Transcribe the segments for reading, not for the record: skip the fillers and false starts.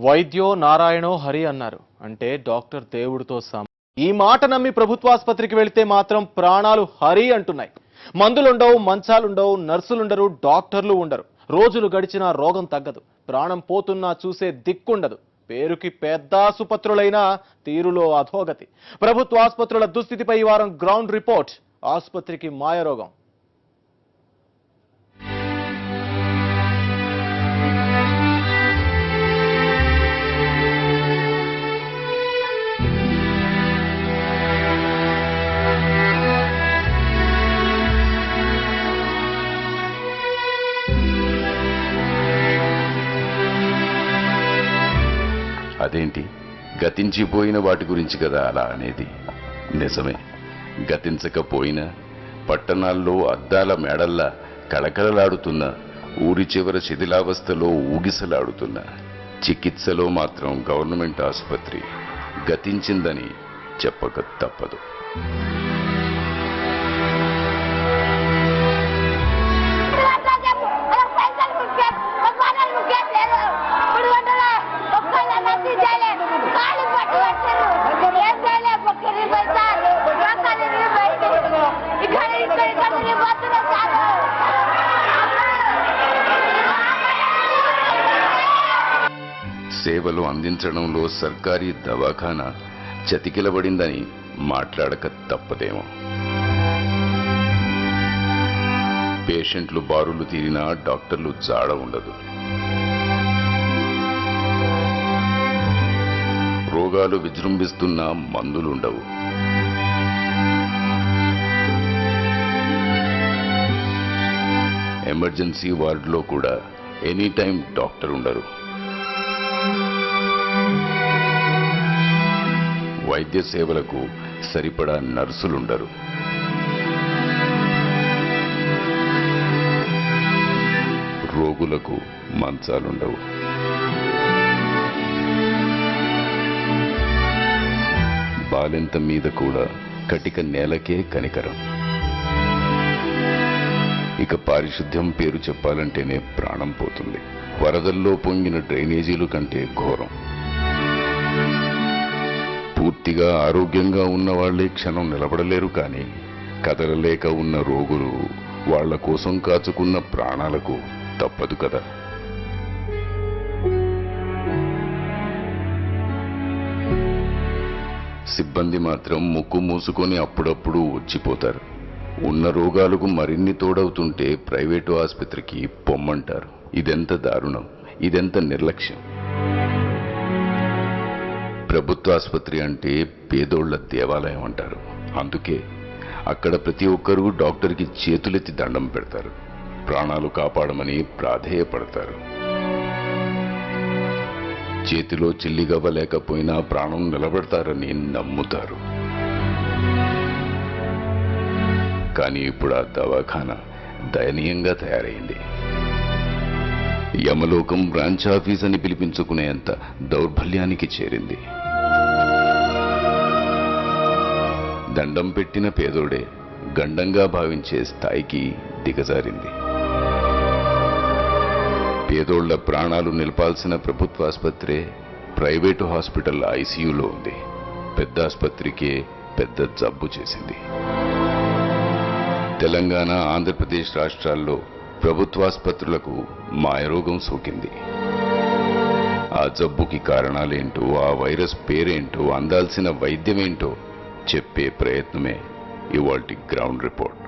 వైద్యో నారాయణో హరి అన్నారు. అంటే డాక్టర్ దేవుడితో సమానం. ఈ మాట నమ్మి ప్రభుత్వాసుపత్రికి వెళితే మాత్రం ప్రాణాలు హరి అంటున్నాయి. మందులుండవు, మంచాలుండవు, నర్సులుండరు, డాక్టర్లు ఉండరు. రోజులు గడిచినా రోగం తగ్గదు, ప్రాణం పోతున్నా చూసే దిక్కుండదు. పేరుకి పెద్ద ఆసుపత్రులైనా తీరులో అధోగతి. ప్రభుత్వ ఆసుపత్రుల దుస్థితిపై ఈ వారం గ్రౌండ్ రిపోర్ట్. ఆసుపత్రికి మాయరోగం. అదేంటి, గతించిపోయిన వాటి గురించి కదా అలా అనేది? నిజమే, గతించకపోయినా పట్టణాల్లో అద్దాల మేడల్లా కళకళలాడుతున్న, ఊరి చివర శిథిలావస్థలో ఊగిసలాడుతున్న చికిత్సలో మాత్రం గవర్నమెంట్ ఆసుపత్రి గతించిందని చెప్పక తప్పదు. సేవలు అందించడంలో సర్కారీ దవాఖానా చతికిలబడిందని మాట్లాడక తప్పదేమో. పేషెంట్లు బారులు తీరినా డాక్టర్లు జాడ ఉండదు. రోగాలు విజృంభిస్తున్నా మందులుండవు. ఎమర్జెన్సీ వార్డులో కూడా ఎనీ టైం డాక్టర్ ఉండరు. వైద్య సేవలకు సరిపడా నర్సులుండరు. రోగులకు మంచాలుండవు. బాలెంత మీద కూడా కటిక నేలకే కనికరం. ఇక పారిశుద్ధ్యం పేరు చెప్పాలంటేనే ప్రాణం పోతుంది. వరదల్లో పొంగిన డ్రైనేజీలు కంటే ఘోరం. పూర్తిగా ఆరోగ్యంగా ఉన్న వాళ్లే క్షణం నిలబడలేరు, కానీ కదలలేక ఉన్న రోగులు వాళ్ల కోసం కాచుకున్న ప్రాణాలకు తప్పదు కదా. సిబ్బంది మాత్రం ముక్కు మూసుకొని అప్పుడప్పుడు వచ్చిపోతారు. ఉన్న రోగాలకు మరిన్ని తోడవుతుంటే ప్రైవేటు ఆసుపత్రికి పొమ్మంటారు. ఇదెంత దారుణం, ఇదెంత నిర్లక్ష్యం. ప్రభుత్వ ఆసుపత్రి అంటే పేదోళ్ల దేవాలయం అంటారు. అందుకే అక్కడ ప్రతి ఒక్కరూ డాక్టర్కి చేతులెత్తి దండం పెడతారు. ప్రాణాలు కాపాడమని ప్రాధేయపడతారు. చేతిలో చిల్లిగవ్వ లేకపోయినా ప్రాణం నిలబెడతారని నమ్ముతారు. కానీ ఇప్పుడు ఆ దవాఖానా దయనీయంగా తయారైంది. యమలోకం బ్రాంచ్ ఆఫీస్ అని పిలిపించుకునేంత దౌర్బల్యానికి చేరింది. దండం పెట్టిన పేదోడే గండంగా భావించే స్థాయికి దిగజారింది. పేదోళ్ల ప్రాణాలు నిలపాల్సిన ప్రభుత్వ ఆసుపత్రే ప్రైవేటు హాస్పిటల్ ఐసీయూలో ఉంది. పెద్ద ఆసుపత్రికే పెద్ద జబ్బు చేసింది. తెలంగాణ, ఆంధ్రప్రదేశ్ రాష్ట్రాల్లో ప్రభుత్వాసుపత్రులకు మాయరోగం సోకింది. ఆ జబ్బుకి కారణాలేంటో, ఆ వైరస్ పేరేంటో, అందాల్సిన వైద్యమేంటో చెప్పే ప్రయత్నమే ఇవాల్టి గ్రౌండ్ రిపోర్ట్.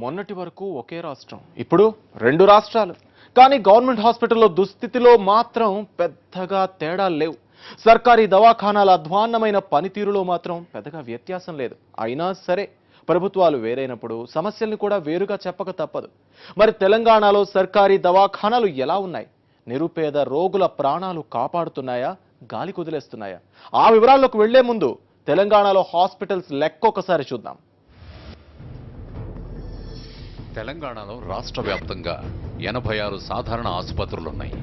మొన్నటి వరకు ఒకే రాష్ట్రం, ఇప్పుడు 2 రాష్ట్రాలు. కానీ గవర్నమెంట్ హాస్పిటల్లో దుస్థితిలో మాత్రం పెద్దగా తేడాలు లేవు. సర్కారీ దవాఖానాల అధ్వాన్నమైన పనితీరులో మాత్రం పెద్దగా వ్యత్యాసం లేదు. అయినా సరే ప్రభుత్వాలు వేరైనప్పుడు సమస్యల్ని కూడా వేరుగా చెప్పక తప్పదు. మరి తెలంగాణలో సర్కారీ దవాఖానాలు ఎలా ఉన్నాయి? నిరుపేద రోగుల ప్రాణాలు కాపాడుతున్నాయా, గాలి కుదిలేస్తున్నాయా? ఆ వివరాల్లోకి వెళ్లే ముందు తెలంగాణలో హాస్పిటల్స్ లెక్క ఒకసారి చూద్దాం. తెలంగాణలో రాష్ట్ర వ్యాప్తంగా 86 సాధారణ ఆసుపత్రులున్నాయి.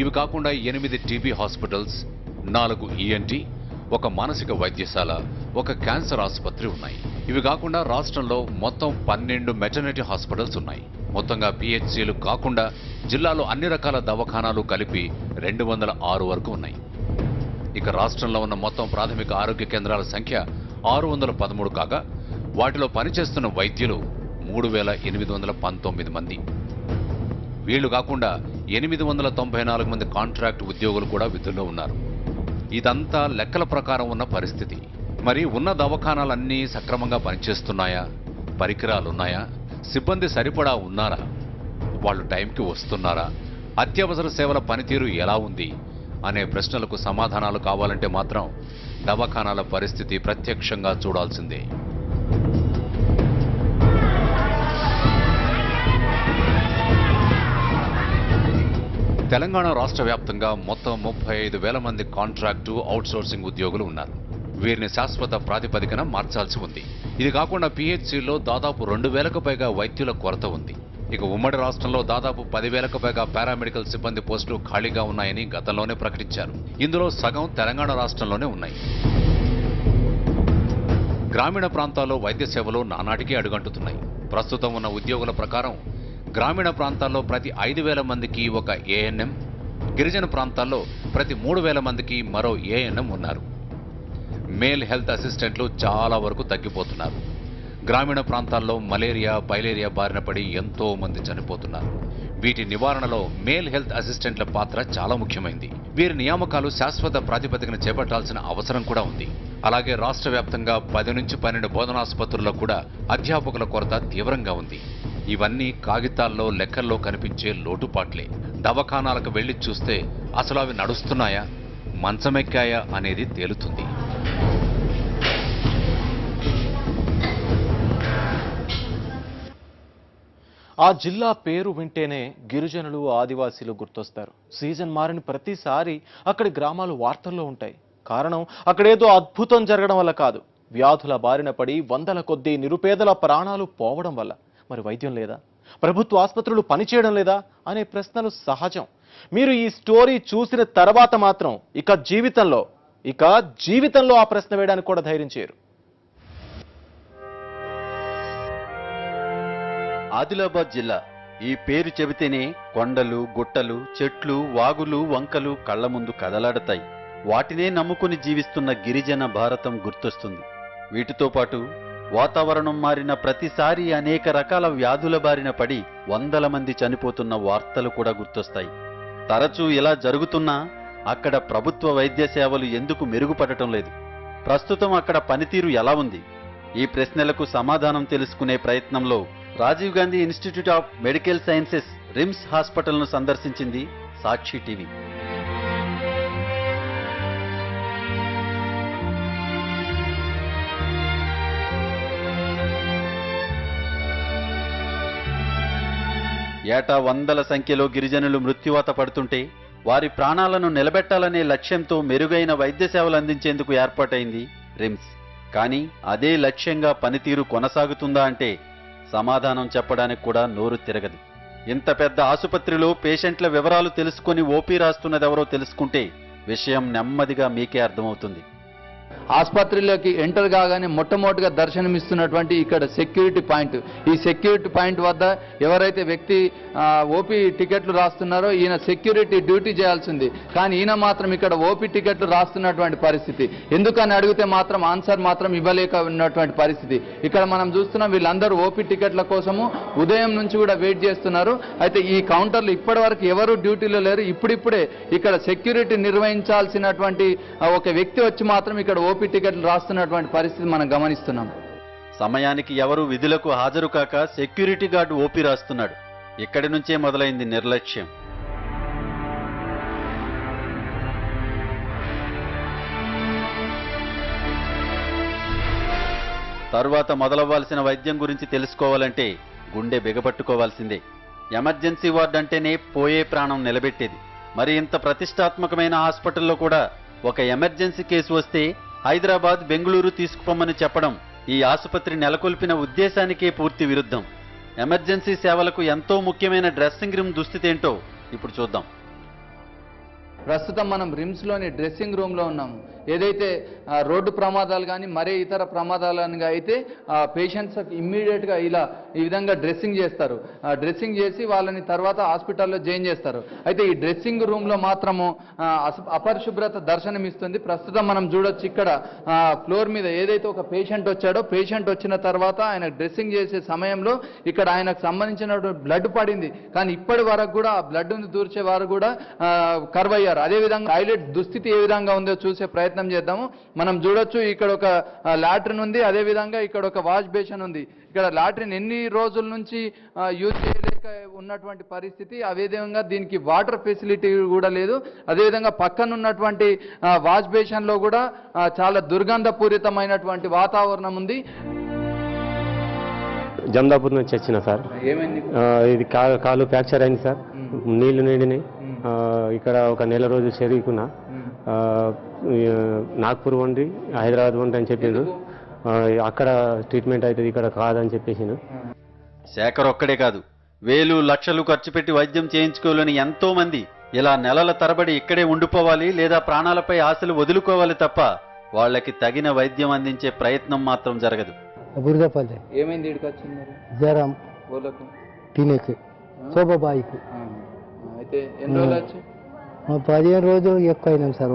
ఇవి కాకుండా 8 టీబీ హాస్పిటల్స్, 4 ఈఎన్టీ, 1 మానసిక వైద్యశాల, 1 క్యాన్సర్ ఆసుపత్రి ఉన్నాయి. ఇవి కాకుండా రాష్ట్రంలో మొత్తం 12 మెటర్నిటీ హాస్పిటల్స్ ఉన్నాయి. మొత్తంగా పిహెచ్సిలు కాకుండా జిల్లాలో అన్ని రకాల దవాఖానాలు కలిపి 206 వరకు ఉన్నాయి. ఇక రాష్ట్రంలో ఉన్న మొత్తం ప్రాథమిక ఆరోగ్య కేంద్రాల సంఖ్య 613 కాగా వాటిలో పనిచేస్తున్న వైద్యులు 3819 మంది. వీళ్లు కాకుండా 894 మంది కాంట్రాక్ట్ ఉద్యోగులు కూడా విధుల్లో ఉన్నారు. ఇదంతా లెక్కల ప్రకారం ఉన్న పరిస్థితి. మరి ఉన్న దవాఖానాలన్నీ సక్రమంగా పనిచేస్తున్నాయా? పరికరాలున్నాయా? సిబ్బంది సరిపడా ఉన్నారా? వాళ్ళు టైంకి వస్తున్నారా? అత్యవసర సేవల పనితీరు ఎలా ఉంది అనే ప్రశ్నలకు సమాధానాలు కావాలంటే మాత్రం దవాఖానాల పరిస్థితి ప్రత్యక్షంగా చూడాల్సిందే. తెలంగాణ రాష్ట్ర వ్యాప్తంగా మొత్తం 35,000 మంది కాంట్రాక్టు, అవుట్సోర్సింగ్ ఉద్యోగులు ఉన్నారు. వీరిని శాశ్వత ప్రాతిపదికన మార్చాల్సి ఉంది. ఇది కాకుండా పిహెచ్సిలో దాదాపు 2,000కు పైగా వైద్యుల కొరత ఉంది. ఇక ఉమ్మడి రాష్ట్రంలో దాదాపు 10,000కు పైగా పారామెడికల్ సిబ్బంది పోస్టులు ఖాళీగా ఉన్నాయని గతంలోనే ప్రకటించారు. ఇందులో సగం తెలంగాణ రాష్ట్రంలోనే ఉన్నాయి. గ్రామీణ ప్రాంతాల్లో వైద్య సేవలు నానాటికి అడుగంటుతున్నాయి. ప్రస్తుతం ఉన్న ఉద్యోగుల ప్రకారం గ్రామీణ ప్రాంతాల్లో ప్రతి 5,000 మందికి ఒక ఏఎన్ఎం, గిరిజన ప్రాంతాల్లో ప్రతి 3,000 మందికి మరో ఏఎన్ఎం ఉన్నారు. మేల్ హెల్త్ అసిస్టెంట్లు చాలా వరకు తగ్గిపోతున్నారు. గ్రామీణ ప్రాంతాల్లో మలేరియా, పైలేరియా బారిన పడి ఎంతో మంది చనిపోతున్నారు. వీటి నివారణలో మేల్ హెల్త్ అసిస్టెంట్ల పాత్ర చాలా ముఖ్యమైంది. వీరి నియామకాలు శాశ్వత ప్రాతిపదికన చేపట్టాల్సిన అవసరం కూడా ఉంది. అలాగే రాష్ట్ర వ్యాప్తంగా 10 నుంచి 12 బోధనాసుపత్రుల్లో కూడా అధ్యాపకుల కొరత తీవ్రంగా ఉంది. ఇవన్నీ కాగితాల్లో, లెక్కల్లో కనిపించే లోటుపాట్లే. దవాఖానాలకు వెళ్లి చూస్తే అసలు అవి నడుస్తున్నాయా, మంచమెక్కాయా అనేది తేలుతుంది. ఆ జిల్లా పేరు వింటేనే గిరిజనులు, ఆదివాసీలు గుర్తొస్తారు. సీజన్ మారిన ప్రతిసారి అక్కడి గ్రామాలు వార్తల్లో ఉంటాయి. కారణం అక్కడేదో అద్భుతం జరగడం వల్ల కాదు, వ్యాధుల బారిన పడి వందల కొద్దీ నిరుపేదల ప్రాణాలు పోవడం వల్ల. మరి వైద్యం లేదా? ప్రభుత్వ ఆసుపత్రులు పనిచేయడం లేదా అనే ప్రశ్నలు సహజం. మీరు ఈ స్టోరీ చూసిన తర్వాత మాత్రం ఇక జీవితంలో ఆ ప్రశ్న వేయడానికి కూడా ధైర్యం చేయరు. ఆదిలాబాద్ జిల్లా ఈ పేరు చెబితేనే కొండలు, గుట్టలు, చెట్లు, వాగులు, వంకలు కళ్ల ముందు కదలాడతాయి. వాటినే నమ్ముకుని జీవిస్తున్న గిరిజన భారతం గుర్తొస్తుంది. వీటితో పాటు వాతావరణం మారిన ప్రతిసారి అనేక రకాల వ్యాధుల బారిన పడి వందల మంది చనిపోతున్న వార్తలు కూడా గుర్తొస్తాయి. తరచూ ఇలా జరుగుతున్నా అక్కడ ప్రభుత్వ వైద్య సేవలు ఎందుకు మెరుగుపడటం లేదు? ప్రస్తుతం అక్కడ పనితీరు ఎలా ఉంది? ఈ ప్రశ్నలకు సమాధానం తెలుసుకునే ప్రయత్నంలో Rajiv Gandhi institute of medical sciences RIMS హాస్పిటల్ను సందర్శించింది సాక్షి టీవీ. ఏటా వందల సంఖ్యలో గిరిజనులు మృత్యువాత పడుతుంటే వారి ప్రాణాలను నిలబెట్టాలనే లక్ష్యంతో మెరుగైన వైద్య సేవలు అందించేందుకు ఏర్పాటైంది రిమ్స్. కానీ అదే లక్ష్యంగా పనితీరు కొనసాగుతుందా అంటే సమాధానం చెప్పడానికి కూడా నోరు తిరగదు. ఇంత పెద్ద ఆసుపత్రిలో పేషెంట్ల వివరాలు తెలుసుకొని ఓపీ రాస్తున్నదెవరో తెలుసుకుంటే విషయం నెమ్మదిగా మీకే అర్థమవుతుంది. ఆసుపత్రిలోకి ఎంటర్ కాగానే మొట్టమొదటిగా దర్శనమిస్తున్నటువంటి ఇక్కడ సెక్యూరిటీ పాయింట్. ఈ సెక్యూరిటీ పాయింట్ వద్ద ఎవరైతే వ్యక్తి ఓపీ టికెట్లు రాస్తున్నారో ఈయన సెక్యూరిటీ డ్యూటీ చేయాల్సింది. కానీ ఈయన మాత్రం ఇక్కడ ఓపీ టికెట్లు రాస్తున్నటువంటి పరిస్థితి. ఎందుకని అడిగితే మాత్రం ఆన్సర్ మాత్రం ఇవ్వలేక ఉన్నటువంటి పరిస్థితి. ఇక్కడ మనం చూస్తున్నాం వీళ్ళందరూ ఓపీ టికెట్ల కోసము ఉదయం నుంచి కూడా వెయిట్ చేస్తున్నారు. అయితే ఈ కౌంటర్లు ఇప్పటి వరకు ఎవరు డ్యూటీలో లేరు. ఇప్పుడిప్పుడే ఇక్కడ సెక్యూరిటీ నిర్వహించాల్సినటువంటి ఒక వ్యక్తి వచ్చి మాత్రం ఇక్కడ ఓపీ టికెట్లు రాస్తున్నటువంటి పరిస్థితి మనం గమనిస్తున్నాం. సమయానికి ఎవరు విధులకు హాజరు కాక సెక్యూరిటీ గార్డు ఓపీ రాస్తున్నాడు. ఇక్కడి నుంచే మొదలైంది నిర్లక్ష్యం. తరువాత మొదలవ్వాల్సిన వైద్యం గురించి తెలుసుకోవాలంటే గుండె బిగపట్టుకోవాల్సిందే. ఎమర్జెన్సీ వార్డు అంటేనే పోయే ప్రాణం నిలబెట్టేది. మరి ఇంత ప్రతిష్టాత్మకమైన హాస్పిటల్లో కూడా ఒక ఎమర్జెన్సీ కేసు వస్తే హైదరాబాద్, బెంగళూరు తీసుకుపోమని చెప్పడం ఈ ఆసుపత్రి నెలకొల్పిన ఉద్దేశానికే పూర్తి విరుద్ధం. ఎమర్జెన్సీ సేవలకు ఎంతో ముఖ్యమైన డ్రెస్సింగ్ రూమ్ దుస్థితి ఏంటో ఇప్పుడు చూద్దాం. ప్రస్తుతం మనం రిమ్స్లోని డ్రెస్సింగ్ రూమ్లో ఉన్నాము. ఏదైతే రోడ్డు ప్రమాదాలు కానీ మరే ఇతర ప్రమాదాలను అయితే పేషెంట్స్ ఇమ్మీడియట్గా ఈ విధంగా డ్రెస్సింగ్ చేస్తారు. డ్రెస్సింగ్ చేసి వాళ్ళని తర్వాత హాస్పిటల్లో జాయిన్ చేస్తారు. అయితే ఈ డ్రెస్సింగ్ రూమ్లో మాత్రము అపరిశుభ్రత దర్శనమిస్తుంది. ప్రస్తుతం మనం చూడొచ్చు ఇక్కడ ఫ్లోర్ మీద ఏదైతే ఒక పేషెంట్ వచ్చాడో, పేషెంట్ వచ్చిన తర్వాత ఆయన డ్రెస్సింగ్ చేసే సమయంలో ఇక్కడ ఆయనకు సంబంధించిన బ్లడ్ పడింది. కానీ ఇప్పటి వరకు కూడా ఆ బ్లడ్ను దూర్చే వారు కూడా కర్వ్ అయ్యారు. అదేవిధంగా టాయిలెట్ దుస్థితి ఏ విధంగా ఉందో చూసే ప్రయత్నం చేద్దాము. మనం చూడొచ్చు ఇక్కడ ఒక లాట్రిన్ ఉంది, అదేవిధంగా ఇక్కడ ఒక వాష్ బేసిన్ ఉంది. ఇక్కడ లాట్రిన్ ఎన్ని రోజుల నుంచి యూజ్ చేయలేక ఉన్నటువంటి పరిస్థితి. అదేవిధంగా దీనికి వాటర్ ఫెసిలిటీ కూడా లేదు. అదేవిధంగా పక్కన ఉన్నటువంటి వాష్ బేసిన్లో కూడా చాలా దుర్గంధపూరితమైనటువంటి వాతావరణం ఉంది. జమ్దాపూర్ నుంచి వచ్చిన సార్. ఏమైంది? ఇది కాలు ఫ్రాక్చర్ అయింది సార్. నీళ్లు నిండినాయి. ఇక్కడ ఒక నెల రోజు చెరుగుకున్నా. నాగ్పూర్ వండి హైదరాబాద్ వండి అని చెప్పిండు. అక్కడ ట్రీట్మెంట్ అవుతుంది, ఇక్కడ కాదని చెప్పేసి. శేఖర్ ఒక్కడే కాదు, వేలు లక్షలు ఖర్చు పెట్టి వైద్యం చేయించుకోవాలని ఎంతో మంది ఇలా నెలల తరబడి ఇక్కడే ఉండిపోవాలి లేదా ప్రాణాలపై ఆశలు వదులుకోవాలి తప్ప వాళ్ళకి తగిన వైద్యం అందించే ప్రయత్నం మాత్రం జరగదు. బురదపల్లి. ఏమైంది? ఇక్కడికి వచ్చింది జ్వరం, వాళ్ళకు తినేకి, శోభబాయికి. అయితే ఎన్ని రోజులు వచ్చి? 15 రోజులు ఎక్కువ అయినాం సార్.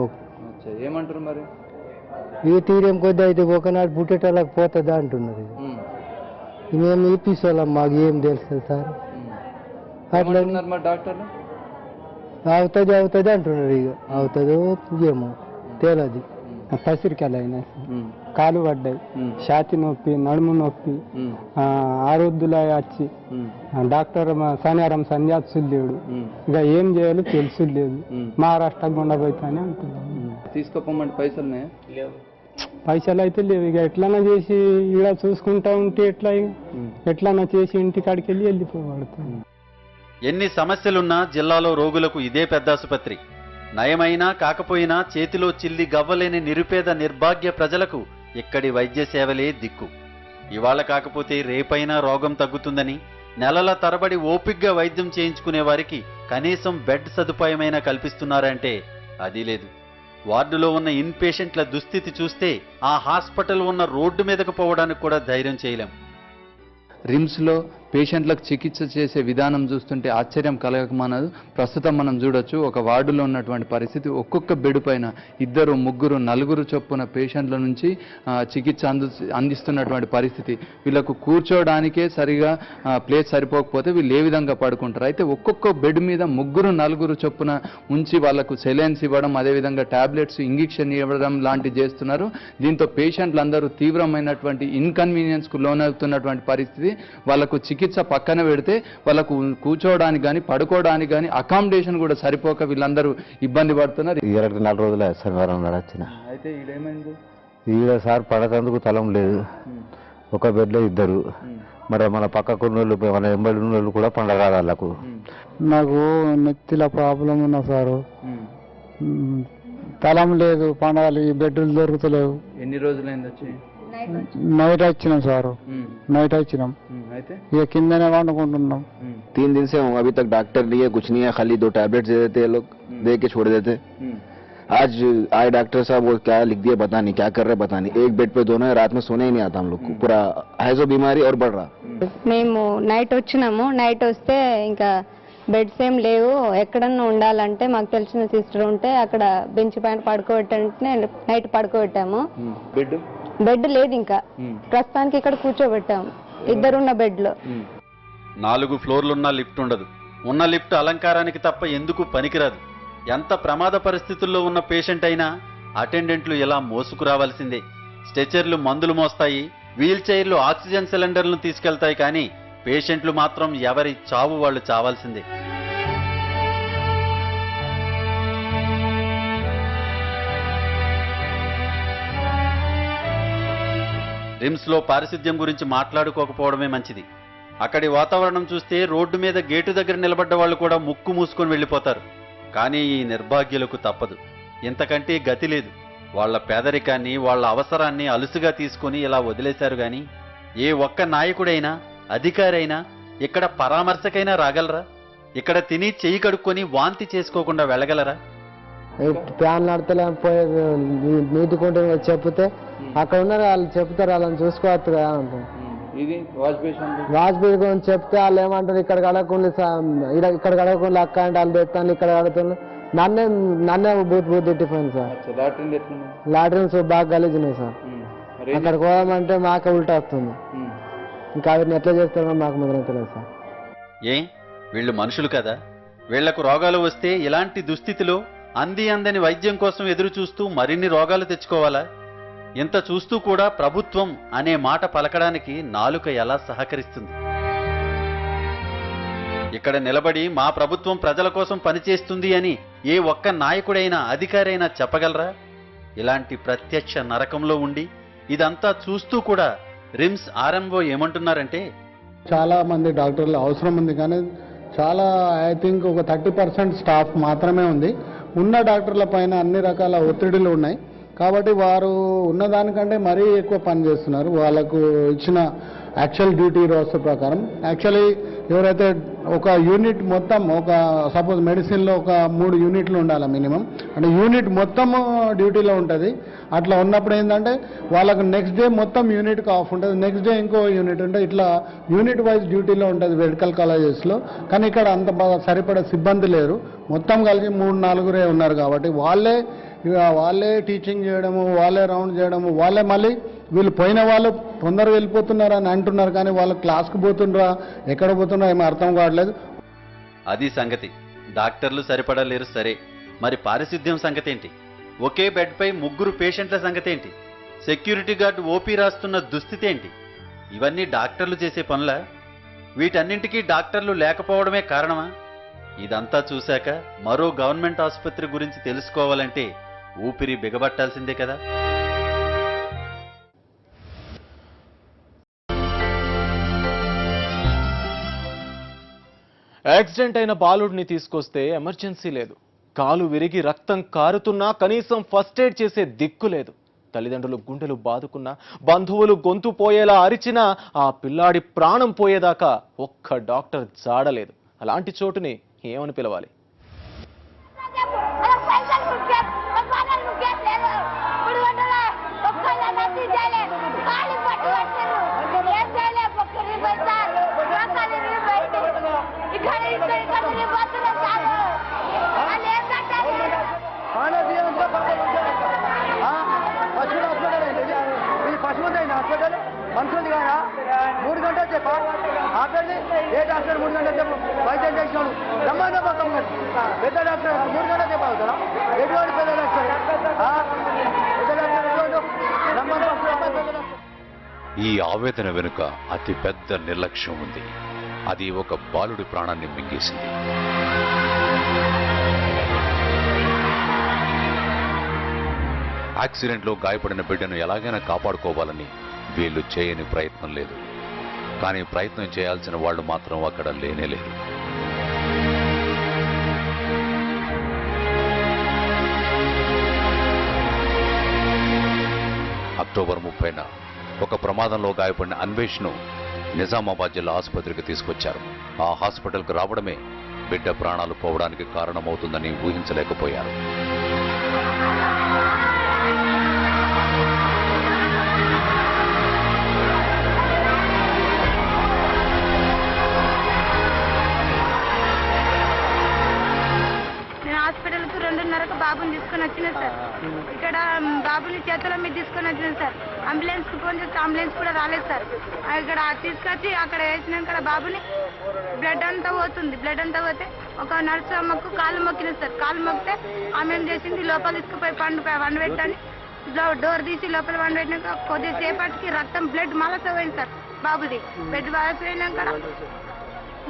ఏమంటారు మరి? ఈ తీరేం కొద్ది అయితే ఒకనాడు పుట్టేటోళ్ళకి పోతుందా అంటున్నారు. మేము ఇప్పిస్తాం, మాకు ఏం తెలుస్తుంది సార్. అట్లా మరి డాక్టర్లు అవుతుంది అంటున్నారు. ఇక అవుతుందో ఏమో తెలియదు. పసిరికాయలు అయినా, కాలు పడ్డాయి, ఛాతి నొప్పి, నడుము నొప్పి, ఆరోగ్యుల వచ్చి డాక్టర్ శనివారం సంధ్యాత్ సుల్లేడు. ఇక ఏం చేయాలో తెలుసు లేదు. మహారాష్ట్ర గుండా పోతానే అంటున్నాను. తీసుకోపోమంటే పైసలు పైసలు అయితే లేవు. ఇక ఎట్లన్నా చేసి ఇలా చూసుకుంటా ఉంటే ఎట్లన్నా చేసి ఇంటికాడికి వెళ్ళిపోబడుతుంది. ఎన్ని సమస్యలున్నా జిల్లాలో రోగులకు ఇదే పెద్ద ఆసుపత్రి. నయమైనా కాకపోయినా చేతిలో చిల్లి గవ్వలేని నిరుపేద నిర్భాగ్య ప్రజలకు ఇక్కడి వైద్య సేవలే దిక్కు. ఇవాళ కాకపోతే రేపైనా రోగం తగ్గుతుందని నెలల తరబడి ఓపిగ్గా వైద్యం చేయించుకునే వారికి కనీసం బెడ్ సదుపాయమైనా కల్పిస్తున్నారంటే అది లేదు. వార్డులో ఉన్న ఇన్ పేషెంట్ల దుస్థితి చూస్తే ఆ హాస్పిటల్ ఉన్న రోడ్డు మీదకు పోవడానికి కూడా ధైర్యం చేయలేం. రిమ్స్లో పేషెంట్లకు చికిత్స చేసే విధానం చూస్తుంటే ఆశ్చర్యం కలగకమానదు. ప్రస్తుతం మనం చూడొచ్చు ఒక వార్డులో ఉన్నటువంటి పరిస్థితి. ఒక్కొక్క బెడ్ పైన 2, 3, 4 చొప్పున పేషెంట్ల నుంచి చికిత్స అందిస్తున్నటువంటి పరిస్థితి. వీళ్ళకు కూర్చోవడానికే సరిగా ప్లేస్ సరిపోకపోతే వీళ్ళు ఏ విధంగా పడుకుంటారు. అయితే ఒక్కొక్క బెడ్ మీద 3, 4 చొప్పున ఉంచి వాళ్ళకు సెలైన్స్ ఇవ్వడం, అదేవిధంగా టాబ్లెట్స్, ఇంజెక్షన్ ఇవ్వడం లాంటివి చేస్తున్నారు. దీంతో పేషెంట్లు అందరూ తీవ్రమైనటువంటి ఇన్కన్వీనియన్స్కు లోనవుతున్నటువంటి పరిస్థితి. వాళ్ళకు చికిత్స పక్కన పెడితే వాళ్ళకు కూర్చోవడానికి కానీ పడుకోవడానికి కానీ అకామిడేషన్ కూడా సరిపోక వీళ్ళందరూ ఇబ్బంది పడుతున్నారు. 4 రోజులే శనివారం నడచిన. అయితే ఈడేమైంది? ఈడ సార్ పడకందుకు తలం లేదు. ఒక బెడ్లో 2. మరి మన పక్కకున్న వాళ్ళు, మన ఎంబడి ఉన్న వాళ్ళు కూడా పండగ వాళ్ళకు. నాకు నెత్తిల ప్రాబ్లం ఉన్నా సారు. తలం లేదు, పండగలు ఈ బెడ్లు దొరుకుతలేవు. ఎన్ని రోజులైంది వచ్చి? నైట్ వచ్చినాం సారు. నైట్ వచ్చినాం. అయితే ఇక కిందనే వండుకుంటున్నాం. 3 दिन से हूँ, अभी तक डॉक्टर नहीं है, कुछ नहीं है, खाली 2 टैबलेट्स दे देते हैं लोग, दे के छोड़ देते. आज आए डॉक्टर साहब, वो क्या लिख दिया पता नहीं, क्या कर रहे पता नहीं. एक बेड पे दोनों है, रात में सोने ही नहीं आता हम लोग को. पूरा है जो बीमारी और बढ़ रहा. మేము నైట్ వచ్చినాము. నైట్ వస్తే ఇంకా బెడ్స్ ఏం లేవు. ఎక్కడన్నా ఉండాలంటే మాకు తెలిసిన సిస్టర్ ఉంటే అక్కడ బెంచ్ పైన పడుకోబెట్టంటే నైట్ పడుకోబెట్టాము. బెడ్ లేదు ఇంకా ప్రస్తుతానికి. ఇక్కడ కూర్చోబెట్టాము 2 ఉన్న బెడ్లో. 4 ఫ్లోర్లున్న లిఫ్ట్ ఉండదు. ఉన్న లిఫ్ట్ అలంకారానికి తప్ప ఎందుకు పనికిరాదు. ఎంత ప్రమాద పరిస్థితుల్లో ఉన్న పేషెంట్ అయినా అటెండెంట్లు ఇలా మోసుకురావాల్సిందే. స్ట్రెచర్లు మందులు మోస్తాయి, వీల్ చైర్లు ఆక్సిజన్ సిలిండర్లను తీసుకెళ్తాయి. కానీ పేషెంట్లు మాత్రం ఎవరి చావు వాళ్ళు చావాల్సిందే. రిమ్స్లో పారిశుద్ధ్యం గురించి మాట్లాడుకోకపోవడమే మంచిది. అక్కడి వాతావరణం చూస్తే రోడ్డు మీద గేటు దగ్గర నిలబడ్డ వాళ్ళు కూడా ముక్కు మూసుకొని వెళ్ళిపోతారు. కానీ ఈ నిర్భాగ్యులకు తప్పదు. ఇంతకంటే గతి లేదు. వాళ్ల పేదరికాన్ని, వాళ్ల అవసరాన్ని అలుసుగా తీసుకుని ఇలా వదిలేశారు. గాని ఏ ఒక్క నాయకుడైనా, అధికారైనా ఇక్కడ పరామర్శకైనా రాగలరా? ఇక్కడ తిని చెయ్యి కడుక్కొని వాంతి చేసుకోకుండా వెళ్ళగలరా? ఫ్యాన్ నడతలేకపోయే నీటికుంటే చెప్తే అక్కడ ఉన్నారు వాళ్ళు చెప్తారు, వాళ్ళని చూసుకోవచ్చు కదా అంటారు. ఇది వాజ్పేయి గురించి చెప్తే వాళ్ళు ఏమంటారు, ఇక్కడ కడగకుండా ఇక్కడ కడగకుండా అక్క అంటే వాళ్ళు తెస్తాను, ఇక్కడ కడుగుతున్నారు. నన్నే బూత్ తిట్టిపోయింది సార్. లాటరీన్స్ బాగా గలీజున్నాయి సార్. అక్కడికి పోదామంటే మాకే ఉల్టా వస్తుంది. ఇంకా వీటిని ఎట్లా చేస్తారో మాకు మొదలు తెలియదు సార్. వీళ్ళు మనుషులు కదా? వీళ్లకు రోగాలు వస్తే ఇలాంటి దుస్థితిలో అందని వైద్యం కోసం ఎదురు చూస్తూ మరిన్ని రోగాలు తెచ్చుకోవాలా? ఇంత చూస్తూ కూడా ప్రభుత్వం అనే మాట పలకడానికి నాలుక ఎలా సహకరిస్తుంది? ఇక్కడ నిలబడి మా ప్రభుత్వం ప్రజల కోసం పనిచేస్తుంది అని ఏ ఒక్క నాయకుడైనా అధికారైనా చెప్పగలరా? ఇలాంటి ప్రత్యక్ష నరకంలో ఉండి ఇదంతా చూస్తూ కూడా రిమ్స్ ఆర్ఎంఓ ఏమంటున్నారంటే, చాలా మంది డాక్టర్లు అవసరం ఉంది, కానీ చాలా ఐ థింక్ ఒక 30% స్టాఫ్ మాత్రమే ఉంది. ఉన్న డాక్టర్ల పైన అన్ని రకాల ఒత్తిడిలు ఉన్నాయి. కాబట్టి వారు ఉన్నదానికంటే మరీ ఎక్కువ పని చేస్తున్నారు. వాళ్ళకు ఇచ్చిన యాక్చువల్ డ్యూటీ రోస్టర్ ప్రకారం యాక్చువల్లీ ఎవరైతే ఒక యూనిట్ మొత్తం ఒక సపోజ్ మెడిసిన్లో ఒక 3 యూనిట్లు ఉండాలి మినిమం, అంటే యూనిట్ మొత్తం డ్యూటీలో ఉంటుంది. అట్లా ఉన్నప్పుడు ఏంటంటే వాళ్ళకు నెక్స్ట్ డే మొత్తం యూనిట్కి ఆఫ్ ఉంటుంది, నెక్స్ట్ డే ఇంకో యూనిట్ ఉంటుంది, ఇట్లా యూనిట్ వైజ్ డ్యూటీలో ఉంటుంది మెడికల్ కాలేజెస్లో. కానీ ఇక్కడ అంత బాగా సరిపడే సిబ్బంది లేరు, మొత్తం కలిసి 3-4 ఉన్నారు. కాబట్టి వాళ్ళే టీచింగ్ చేయడము, వాళ్ళే రౌండ్ చేయడము, వాళ్ళే మళ్ళీ వీళ్ళు పోయిన వాళ్ళు తొందరగా వెళ్ళిపోతున్నారు అని అంటున్నారు, కానీ వాళ్ళు క్లాస్కి పోతుండ్రా ఎక్కడ పోతున్నారో ఏమో అర్థం కావట్లేదు. అది సంగతి. డాక్టర్లు సరిపడలేరు సరే, మరి పారిశుద్ధ్యం సంగతి ఏంటి? ఒకే బెడ్పై 3 పేషెంట్ల సంగతి ఏంటి? సెక్యూరిటీ గార్డు ఓపీ రాస్తున్న దుస్థితి ఏంటి? ఇవన్నీ డాక్టర్లు చేసే పనులా? వీటన్నింటికీ డాక్టర్లు లేకపోవడమే కారణమా? ఇదంతా చూశాక మరో గవర్నమెంట్ ఆసుపత్రి గురించి తెలుసుకోవాలంటే ఊపిరి బిగబట్టాల్సిందే కదా. యాక్సిడెంట్ అయిన బాలుడిని తీసుకొస్తే ఎమర్జెన్సీ లేదు, కాలు విరిగి రక్తం కారుతున్నా కనీసం ఫస్ట్ ఎయిడ్ చేసే దిక్కు లేదు. తల్లిదండ్రులు గుండెలు బాదుకున్నా, బంధువులు గొంతు పోయేలా అరిచినా ఆ పిల్లాడి ప్రాణం పోయేదాకా ఒక్క డాక్టర్ జాడలేదు. అలాంటి చోటుని ఏమని పిలవాలి? మనుషులు కాదా? 3 గంటలు చెప్పా ఆపేది ఏ డాక్టర్ 3 గంటలు చెప్పు వైద్యం చేసినాడు రమ్మంటే పక్కన పెద్ద డాక్టర్ 3 గంటలు చెప్పవుతారా? ఎటువంటి పెద్ద డాక్టర్ ఈ ఆవేదన వెనుక అతి పెద్ద నిర్లక్ష్యం ఉంది. అది ఒక బాలుడి ప్రాణాన్ని మింగేసింది. యాక్సిడెంట్లో గాయపడిన బిడ్డను ఎలాగైనా కాపాడుకోవాలని వీళ్ళు చేయని ప్రయత్నం లేదు. కానీ ప్రయత్నం చేయాల్సిన వాళ్ళు మాత్రం అక్కడ లేనేలేదు. అక్టోబర్ 30న ఒక ప్రమాదంలో గాయపడిన అన్వేష్ను నిజామాబాద్ జిల్లా ఆసుపత్రికి తీసుకొచ్చారు. ఆ హాస్పిటల్కు రావడమే బిడ్డ ప్రాణాలు పోవడానికి కారణమవుతుందని ఊహించలేకపోయారు. హాస్పిటల్కు 2:30కు బాబుని తీసుకొని వచ్చిన సార్. ఇక్కడ బాబుని చేతుల మీద తీసుకొని వచ్చిన సార్. అంబులెన్స్కి ఫోన్ చేస్తే అంబులెన్స్ కూడా రాలేదు సార్. ఇక్కడ తీసుకొచ్చి అక్కడ వేసినాక బాబుని బ్లడ్ అంతా పోతుంది. బ్లడ్ అంతా పోతే ఒక నర్సు అమ్మకు కాలు మొక్కిన సార్. కాలు మొక్కితే ఆమె ఏం చేసింది, లోపల తీసుకుపోయి వండు పెట్టని డోర్ తీసి లోపల వండు పెట్టినాక కొద్దిసేపటికి రక్తం బ్లడ్ మలస పోయింది సార్. బాబుది బ్లడ్ మలసిపోయినాక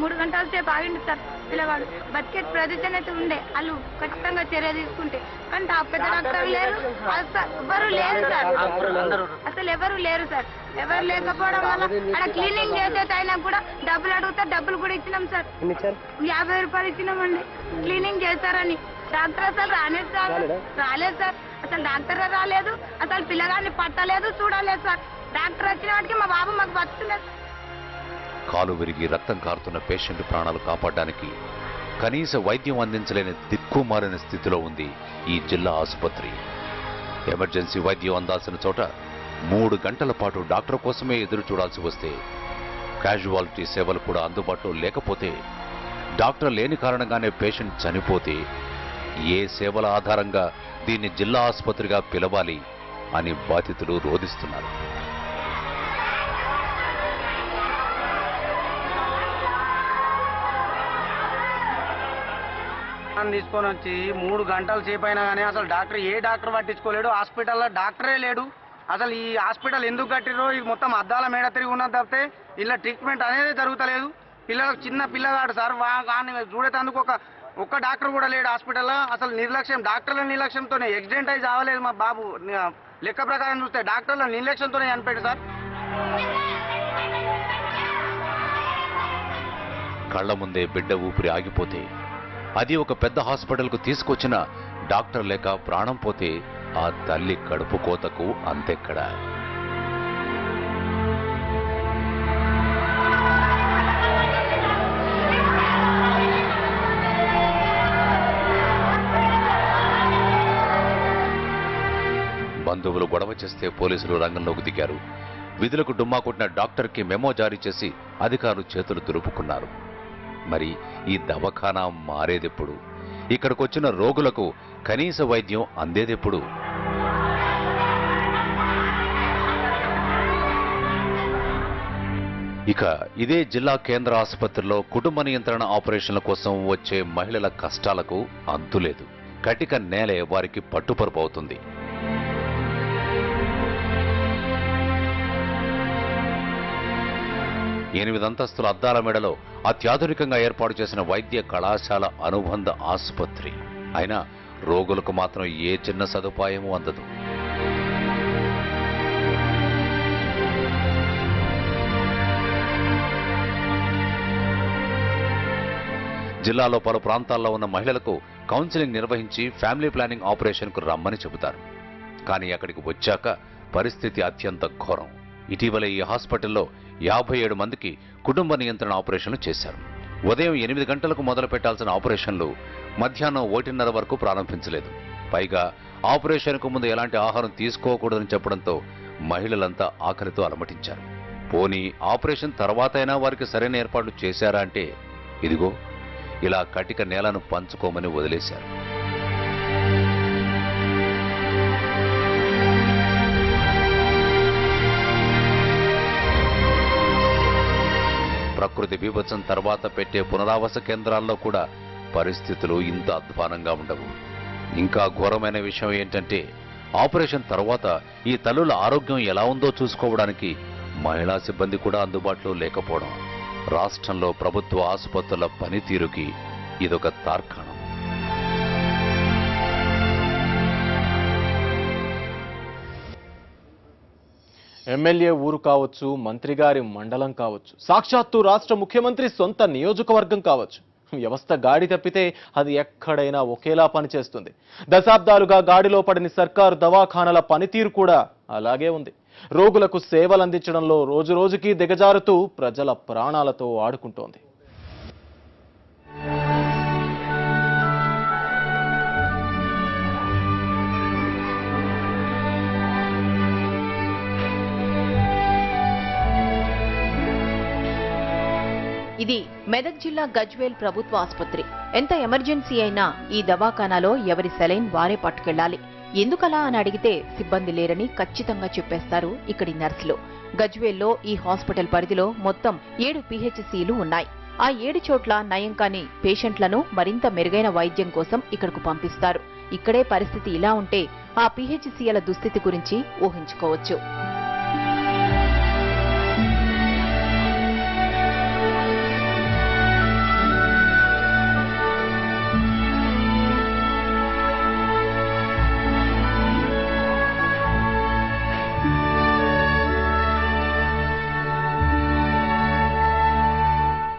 3 గంటల సేపు ఆగింది సార్. పిల్లవాడు బతికే ప్రదేశం అయితే ఉండే, వాళ్ళు ఖచ్చితంగా చర్య తీసుకుంటే. కానీ ఆ పెద్ద డాక్టర్ లేరు, ఎవరు లేరు సార్. అసలు ఎవరు లేరు సార్. ఎవరు లేకపోవడం వల్ల అక్కడ క్లీనింగ్ చేసేది అయినా కూడా డబ్బులు అడిగితే డబ్బులు కూడా ఇచ్చినాం సార్. 50 రూపాయలు ఇచ్చినామండి క్లీనింగ్ చేస్తారని. డాక్టర్ అసలు రాలేదు సార్. అసలు డాక్టర్ రాలేదు, అసలు పిల్లగాన్ని పట్టలేదు, చూడలేదు సార్. డాక్టర్ వచ్చిన వాటికి మా బాబు మాకు బతుకులేదు. కాలు విరిగి రక్తం కారుతున్న పేషెంట్ ప్రాణాలు కాపాడడానికి కనీస వైద్యం అందించలేని దిక్కుమాలిన స్థితిలో ఉంది ఈ జిల్లా ఆసుపత్రి. ఎమర్జెన్సీ వైద్యం అందాల్సిన చోట 3 గంటల పాటు డాక్టర్ కోసమే ఎదురు చూడాల్సి వస్తే, క్యాజువాలిటీ సేవలు కూడా అందుబాటులో లేకపోతే, డాక్టర్ లేని కారణంగానే పేషెంట్ చనిపోతే ఏ సేవల ఆధారంగా దీన్ని జిల్లా ఆసుపత్రిగా పిలవాలి అని బాధితులు రోధిస్తున్నారు. తీసుకొని వచ్చి 3 గంటల సేపు అయినా కానీ అసలు ఏ డాక్టర్ పట్టించుకోలేడు. హాస్పిటల్లో డాక్టరే లేడు. అసలు ఈ హాస్పిటల్ ఎందుకు కట్టిరో ఇది మొత్తం అద్దాల మేడ తిరిగి ఉన్నది తప్పితే ఇలా ట్రీట్మెంట్ అనేది జరుగుతలేదు. పిల్లలకు చిన్న పిల్లగాడు సార్ కానీ చూడేందుకు ఒక్క డాక్టర్ కూడా లేడు హాస్పిటల్లో. అసలు నిర్లక్ష్యం, డాక్టర్ల నిర్లక్ష్యంతోనే యాక్సిడెంట్ అయి చావలేదు మా బాబు. లెక్క ప్రకారం చూస్తే డాక్టర్ల నిర్లక్ష్యంతోనే చనిపోయాడు సార్. కళ్ల ముందే బిడ్డ ఊపిరి ఆగిపోతే, అది ఒక పెద్ద హాస్పిటల్కు తీసుకొచ్చిన డాక్టర్ లేక ప్రాణం పోతే ఆ తల్లి కడుపు కోతకు అంతెక్కడా. బంధువులు గొడవ చేస్తే పోలీసులు రంగంలోకి దిగారు. విధులకు డుమ్మా కొట్టిన డాక్టర్కి మెమో జారీ చేసి అధికారులు చేతులు దులుపుకున్నారు. మరి ఈ దవాఖానా మారేదెప్పుడు? ఇక్కడికొచ్చిన రోగులకు కనీస వైద్యం అందేదెప్పుడు? ఇక ఇదే జిల్లా కేంద్ర ఆసుపత్రిలో కుటుంబ నియంత్రణ ఆపరేషన్ల కోసం వచ్చే మహిళల కష్టాలకు అంతులేదు. కటిక నేలే వారికి పట్టుపరుపు అవుతుంది. 8 అంతస్తుల అద్దాల మేడలో అత్యాధునికంగా ఏర్పాటు చేసిన వైద్య కళాశాల అనుబంధ ఆసుపత్రి అయినా రోగులకు మాత్రం ఏ చిన్న సదుపాయమూ అందదు. జిల్లాలో పలు ప్రాంతాల్లో ఉన్న మహిళలకు కౌన్సిలింగ్ నిర్వహించి ఫ్యామిలీ ప్లానింగ్ ఆపరేషన్కు రమ్మని చెబుతారు. కానీ అక్కడికి వచ్చాక పరిస్థితి అత్యంత ఘోరం. ఇటీవల ఈ హాస్పిటల్లో 57 మందికి కుటుంబ నియంత్రణ ఆపరేషన్లు చేశారు. ఉదయం 8 గంటలకు మొదలు పెట్టాల్సిన ఆపరేషన్లు మధ్యాహ్నం 1:30 వరకు ప్రారంభించలేదు. పైగా ఆపరేషన్కు ముందు ఎలాంటి ఆహారం తీసుకోకూడదని చెప్పడంతో మహిళలంతా ఆకలితో అలమటించారు. పోనీ ఆపరేషన్ తర్వాతైనా వారికి సరైన ఏర్పాట్లు చేశారా అంటే ఇదిగో ఇలా కటిక నేలను పంచుకోమని వదిలేశారు. ప్రకృతి బీభత్సం తర్వాత పెట్టే పునరావాస కేంద్రాల్లో కూడా పరిస్థితులు ఇంత అధ్వానంగా ఉండవు. ఇంకా ఘోరమైన విషయం ఏంటంటే ఆపరేషన్ తర్వాత ఈ తల్లుల ఆరోగ్యం ఎలా ఉందో చూసుకోవడానికి మహిళా సిబ్బంది కూడా అందుబాటులో లేకపోవడం రాష్ట్రంలో ప్రభుత్వ ఆసుపత్రుల పనితీరుకి ఇదొక తార్కాణం. ఎమ్మెల్యే ఊరు కావచ్చు, మంత్రి గారి మండలం కావచ్చు, సాక్షాత్తు రాష్ట్ర ముఖ్యమంత్రి సొంత నియోజకవర్గం కావచ్చు, వ్యవస్థ గాడి తప్పితే అది ఎక్కడైనా ఒకేలా పనిచేస్తుంది. దశాబ్దాలుగా గాడిలో పడిన సర్కారు దవాఖానాల పనితీరు కూడా అలాగే ఉంది. రోగులకు సేవలు అందించడంలో రోజురోజుకి దిగజారుతూ ప్రజల ప్రాణాలతో ఆడుకుంటోంది. ఇది మెదక్ జిల్లా గజ్వేల్ ప్రభుత్వ ఆసుపత్రి. ఎంత ఎమర్జెన్సీ అయినా ఈ దవాఖానాలో ఎవరి సెలైన్ వారే పట్టుకెళ్లాలి. ఎందుకలా అని అడిగితే సిబ్బంది లేరని ఖచ్చితంగా చెప్పేస్తారు ఇక్కడి నర్సులు. గజ్వేల్లో ఈ హాస్పిటల్ పరిధిలో మొత్తం 7 PHCలు ఉన్నాయి. ఆ 7 చోట్ల నయం కాని పేషెంట్లను మరింత మెరుగైన వైద్యం కోసం ఇక్కడకు పంపిస్తారు. ఇక్కడే పరిస్థితి ఇలా ఉంటే ఆ PHCల దుస్థితి గురించి ఊహించుకోవచ్చు.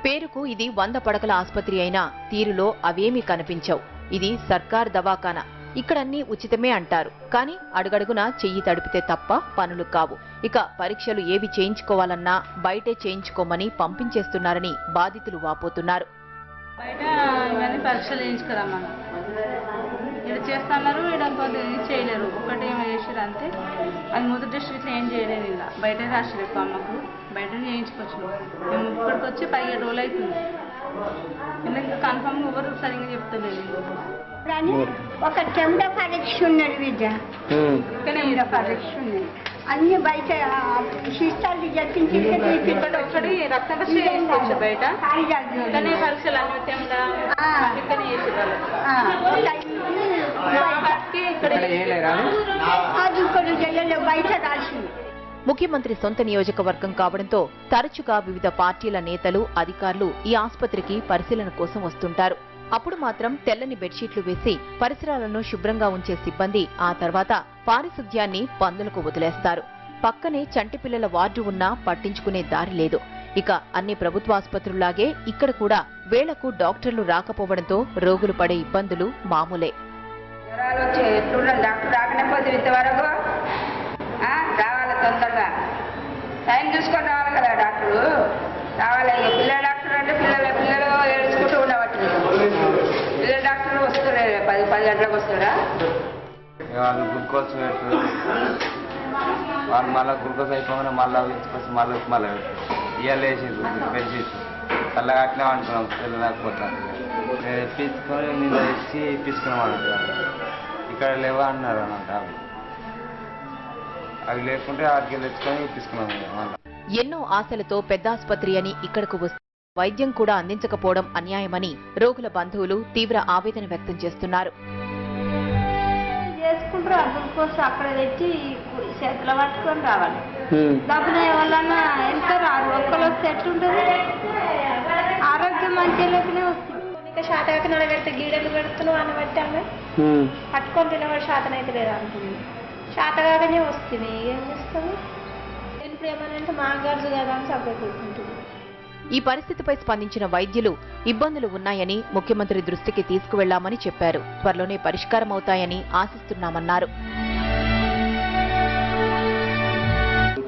పేరుకు ఇది 100 పడకల ఆసుపత్రి అయినా తీరులో అవేమీ కనిపించవు. ఇది సర్కార్ దవాఖానా. ఇక్కడ అన్నీ ఉచితమే అంటారు, కానీ అడుగడుగునా చెయ్యి తడిపితే తప్ప పనులు కావు. ఇక పరీక్షలు ఏవి చేయించుకోవాలన్నా బయటే చేయించుకోమని పంపించేస్తున్నారని బాధితులు వాపోతున్నారు. బయట ఇవన్నీ పరీక్షలు చేయించుకురమ్మా, ఇక్కడ చేస్తున్నారు, ఇక్కడ చేయలేరు. ఒకటి ఏమో చేసారు అంతే, అది మొదటి టెస్ట్ ఇట్లా ఏం చేయలేదు. ఇలా బయట రాసారు ఎక్కువ అమ్మకు, బయట చేయించుకోవచ్చు. మేము ఇప్పటికి వచ్చి 17 రోజులు అవుతుంది. ఎందుకంటే కన్ఫర్మ్ ఎవరు సరిగ్గా చెప్తలేదు. ఒక చెమట పరీక్ష ఉన్నది విద్య, చెమట పరీక్ష ఉన్నది, అన్ని బయట సిస్టర్లు చెప్పించి ఒకటి రక్త పరీక్ష చేసుకోవచ్చు బయట, ఇక్కడనే పరీక్షలు అన్ని ఇక్కడనే చేసేవాళ్ళు. అది ఇక్కడ చేయలేదు, బయట రాసింది. ముఖ్యమంత్రి సొంత నియోజకవర్గం కావడంతో తరచుగా వివిధ పార్టీల నేతలు, అధికారులు ఈ ఆసుపత్రికి పరిశీలన కోసం వస్తుంటారు. అప్పుడు మాత్రం తెల్లని బెడ్షీట్లు వేసి పరిసరాలను శుభ్రంగా ఉంచే సిబ్బంది ఆ తర్వాత పారిశుధ్యాన్ని పందులకు వదిలేస్తారు. పక్కనే చంటి పిల్లల వార్డు ఉన్నా పట్టించుకునే దారి లేదు. ఇక అన్ని ప్రభుత్వాసుపత్రుల్లాగే ఇక్కడ కూడా వేళకు డాక్టర్లు రాకపోవడంతో రోగులు పడే ఇబ్బందులు మామూలే. డాక్టర్ రాకనే పోతే ఇంతవరకు రావాలి, తొందరగా టైం చూసుకొని రావాలి కదా డాక్టరు. రావాలి, పిల్లల డాక్టర్ అంటే పిల్లలు ఏడ్చుకుంటూ ఉండవచ్చు. పిల్లల డాక్టర్ వస్తారా 10 గంటలకు వస్తారా? వాళ్ళు గ్లూకోజ్ పెట్టారు, వాళ్ళు మళ్ళీ గ్లూకోజ్ అయిపోగానే మళ్ళీ తీసుకొచ్చి మళ్ళీ పెడతారు. ఇవాళ వేసేది బెడ్షీట్ అలా అట్లే అనుకున్నాం, తెలియలేకపోతాను తీసుకొని నిన్న తెచ్చి తీసుకున్నాం అన్నట్టు. ఇక్కడ లేవా అన్నారు అన్నమాట, అవి లేకుంటే ఆడికి తెచ్చుకొని తీసుకున్నాం. ఎన్నో ఆశలతో పెద్దాసుపత్రి అని ఇక్కడకు వస్తే వైద్యం కూడా అందించకపోవడం అన్యాయమని రోగుల బంధువులు తీవ్ర ఆవేదన వ్యక్తం చేస్తున్నారు. చేసుకుంటారు, గ్లూకోజ్ అక్కడ తెచ్చి చేతిలో పట్టుకొని రావాలి. డబ్బున ఎవరన్నా ఎంత రాదు, ఒక్కరు వస్తే ఎట్లుంటుంది? ఆరోగ్యం మంచిగా లేకనే వస్తుంది. శాతగా నడబెడితే గీడలు పెడుతున్నావు అని బట్టి ఆమె పట్టుకొని తినవాడు శాతం అయితే లేదా అంటుంది. శాతగానే వస్తుంది, ఏం చేస్తాము? ఇప్పుడు ఏమనంటే మా గర్జు కదా అని సభ్యుకుంటుంది. ఈ పరిస్థితిపై స్పందించిన వైద్యులు ఇబ్బందులు ఉన్నాయని ముఖ్యమంత్రి దృష్టికి తీసుకువెళ్లామని చెప్పారు. త్వరలోనే పరిష్కారమవుతాయని ఆశిస్తున్నామన్నారు.